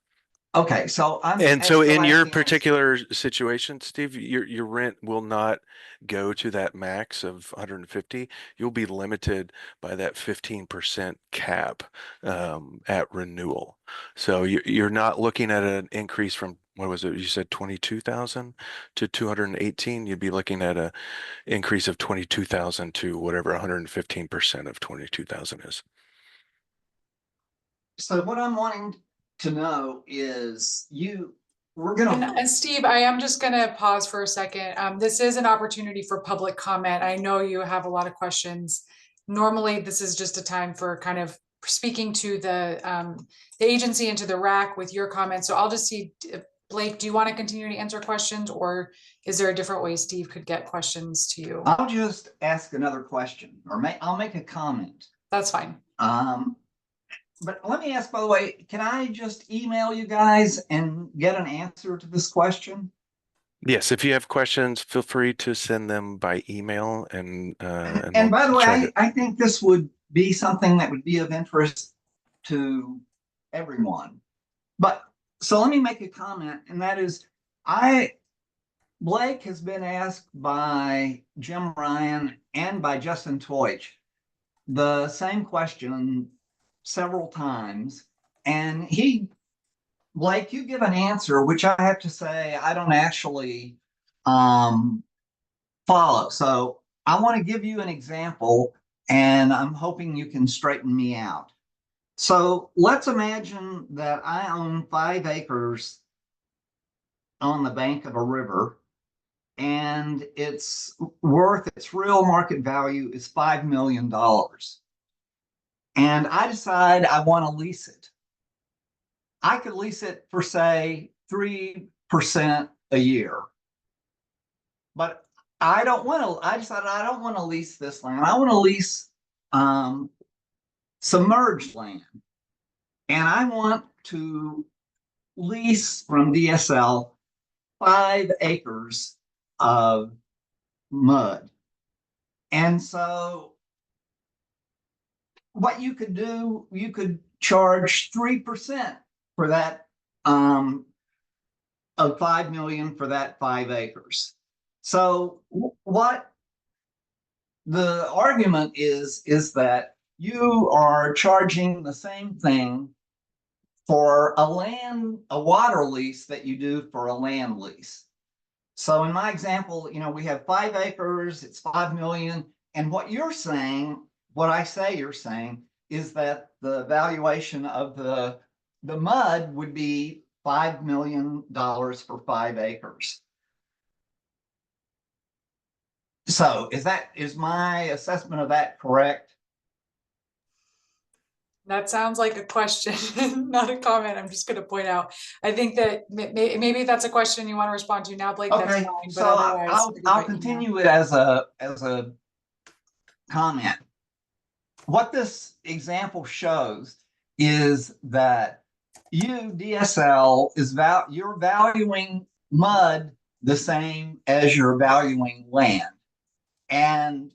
Okay, so And so in your asking- particular situation, Steve, your rent will not go to that max of 150. You'll be limited by that 15% cap at renewal. So you're not looking at an increase from, what was it? You said 22,000 to 218. You'd be looking at a increase of 22,000 to whatever 115% of 22,000 is. So what I'm wanting to know is we're gonna. And Steve, I am just gonna pause for a second. This is an opportunity for public comment. I know you have a lot of questions. Normally, this is just a time for kind of speaking to the agency and to the RAC with your comments. So I'll just see, Blake, do you want to continue to answer questions, or is there a different way Steve could get questions to you? I'll just ask another question, or I'll make a comment. That's fine. But let me ask, by the way, can I just email you guys and get an answer to this question? Yes, if you have questions, feel free to send them by email, and And by the way, I think this would be something that would be of interest to everyone. But so let me make a comment, and that is, Blake has been asked by Jim Ryan and by Justin Teutsch the same question several times, and Blake, you give an answer which I have to say I don't actually follow. So I want to give you an example, and I'm hoping you can straighten me out. So let's imagine that I own 5 acres on the bank of a river, and its real market value is $5 million. And I decide I want to lease it. I could lease it for, say, 3% a year. But I decided I don't want to lease this land. I want to lease submerged land. And I want to lease from DSL 5 acres of mud. And so what you could do, you could charge 3% for that of 5 million for that 5 acres. So what the argument is that you are charging the same thing for a water lease that you do for a land lease. So in my example, we have 5 acres, it's 5 million. And what you're saying, what I say you're saying, is that the valuation of the mud would be $5 million for 5 acres. So is my assessment of that correct? That sounds like a question, not a comment. I'm just going to point out. I think that maybe that's a question you want to respond to now, Blake. Okay, that's fine, but so otherwise, I'll continue it as a comment. What this example shows is that DSL you're valuing mud the same as you're valuing land, and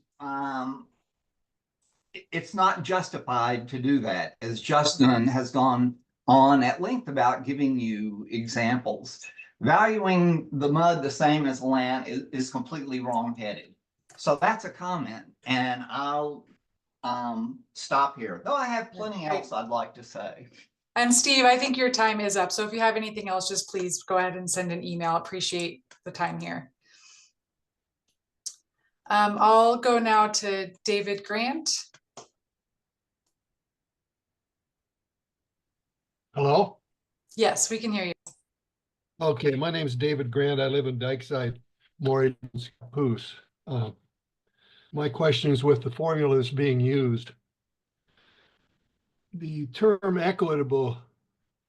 it's not justified to do that, as Justin has gone on at length about giving you examples. Valuing the mud the same as land is completely wrong-headed. So that's a comment, and I'll stop here, though I have plenty else I'd like to say. And Steve, I think your time is up. So if you have anything else, just please go ahead and send an email. Appreciate the time here. I'll go now to David Grant. Hello? Yes, we can hear you. Okay, my name is David Grant. I live in Dykeside, Morridge, Poos. My question is with the formulas being used. The term equitable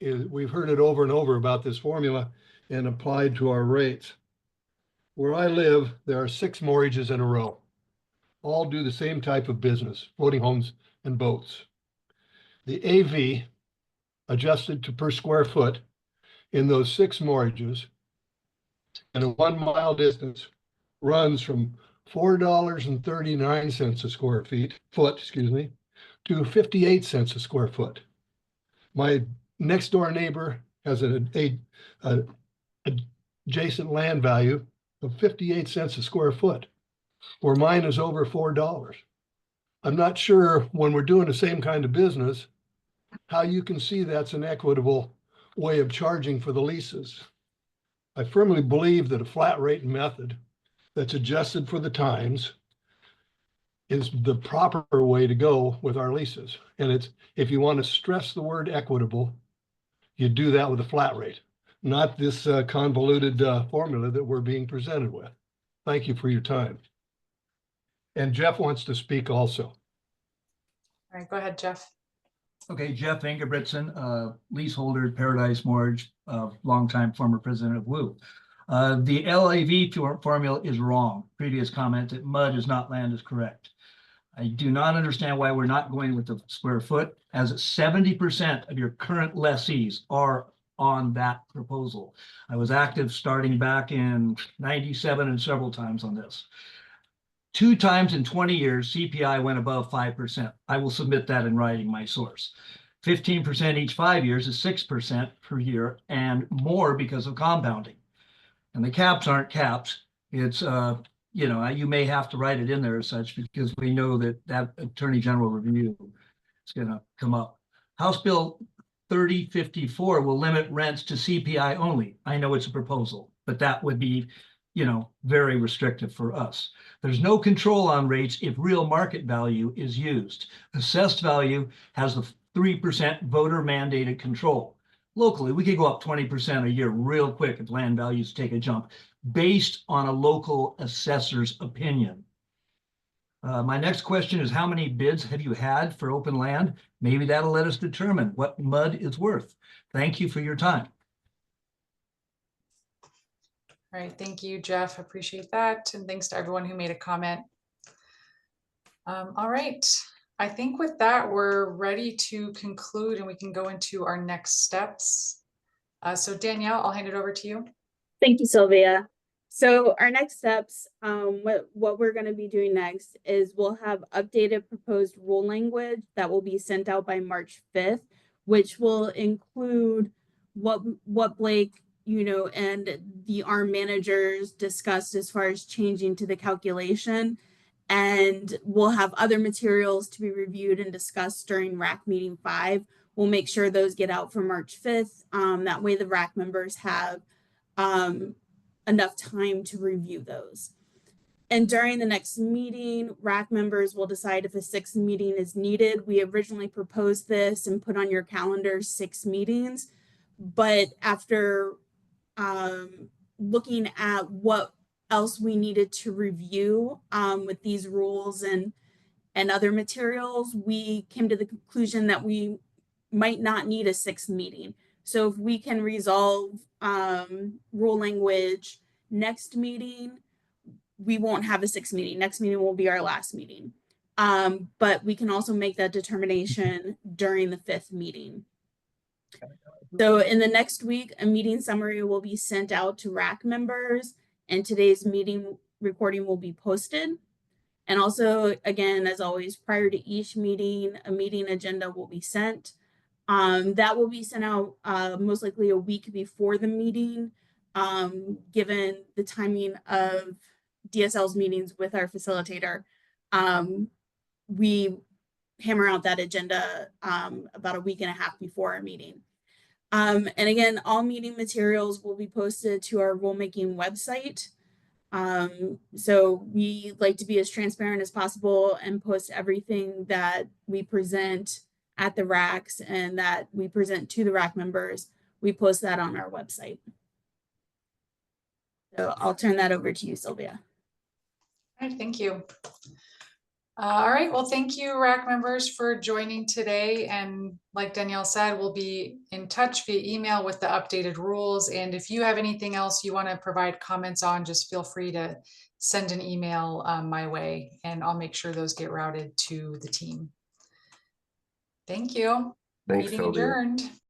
is, we've heard it over and over about this formula and applied to our rates. Where I live, there are 6 mortgages in a row. All do the same type of business, floating homes and boats. The AV adjusted to per square foot in those 6 mortgages in a 1 mile distance runs from $4.39 a square foot, to 58 cents a square foot. My next door neighbor has an adjacent land value of 58 cents a square foot, where mine is over $4. I'm not sure, when we're doing the same kind of business, how you can see that's an equitable way of charging for the leases. I firmly believe that a flat rate method that's adjusted for the times is the proper way to go with our leases. And it's, if you want to stress the word equitable, you do that with a flat rate, not this convoluted formula that we're being presented with. Thank you for your time. And Jeff wants to speak also. All right, go ahead, Jeff. Okay, Jeff Ingebrigtsen, leaseholder, Paradise Mortgage, longtime former president of WU. The LAV formula is wrong. Previous comment that mud is not land is correct. I do not understand why we're not going with the square foot, as 70% of your current lessees are on that proposal. I was active starting back in '97 and several times on this. 2 times in 20 years, CPI went above 5%. I will submit that in writing, my source. 15% each 5 years is 6% per year and more because of compounding. And the caps aren't caps. It's, you know, you may have to write it in there as such because we know that that Attorney General review is going to come up. House Bill 3054 will limit rents to CPI only. I know it's a proposal, but that would be, you know, very restrictive for us. There's no control on rates if real market value is used. Assessed value has the 3% voter mandated control. Locally, we could go up 20% a year real quick if land values take a jump based on a local assessor's opinion. My next question is, how many bids have you had for open land? Maybe that'll let us determine what mud is worth. Thank you for your time. All right, thank you, Jeff. Appreciate that. And thanks to everyone who made a comment. All right, I think with that, we're ready to conclude and we can go into our next steps. So Danielle, I'll hand it over to you. Thank you, Sylvia. So our next steps, what we're going to be doing next is we'll have updated proposed rule language that will be sent out by March 5th, which will include what Blake, you know, and the ARM managers discussed as far as changing to the calculation. And we'll have other materials to be reviewed and discussed during RAC Meeting 5. We'll make sure those get out for March 5th. That way the RAC members have enough time to review those. And during the next meeting, RAC members will decide if a 6th meeting is needed. We originally proposed this and put on your calendar 6 meetings, but after looking at what else we needed to review with these rules and other materials, we came to the conclusion that we might not need a 6th meeting. So if we can resolve rule language next meeting, we won't have a 6th meeting. Next meeting will be our last meeting. But we can also make that determination during the 5th meeting. So in the next week, a meeting summary will be sent out to RAC members, and today's meeting recording will be posted. And also, again, as always, prior to each meeting, a meeting agenda will be sent. That will be sent out most likely a week before the meeting, given the timing of DSL's meetings with our facilitator. We hammer out that agenda about a week and a half before our meeting. And again, all meeting materials will be posted to our rulemaking website. So we like to be as transparent as possible and post everything that we present at the RACs and that we present to the RAC members. We post that on our website. So I'll turn that over to you, Sylvia. All right, thank you. All right, well, thank you, RAC members, for joining today. And like Danielle said, we'll be in touch via email with the updated rules. And if you have anything else you want to provide comments on, just feel free to send an email my way, and I'll make sure those get routed to the team. Thank you. Thanks, Meeting Sylvia. adjourned.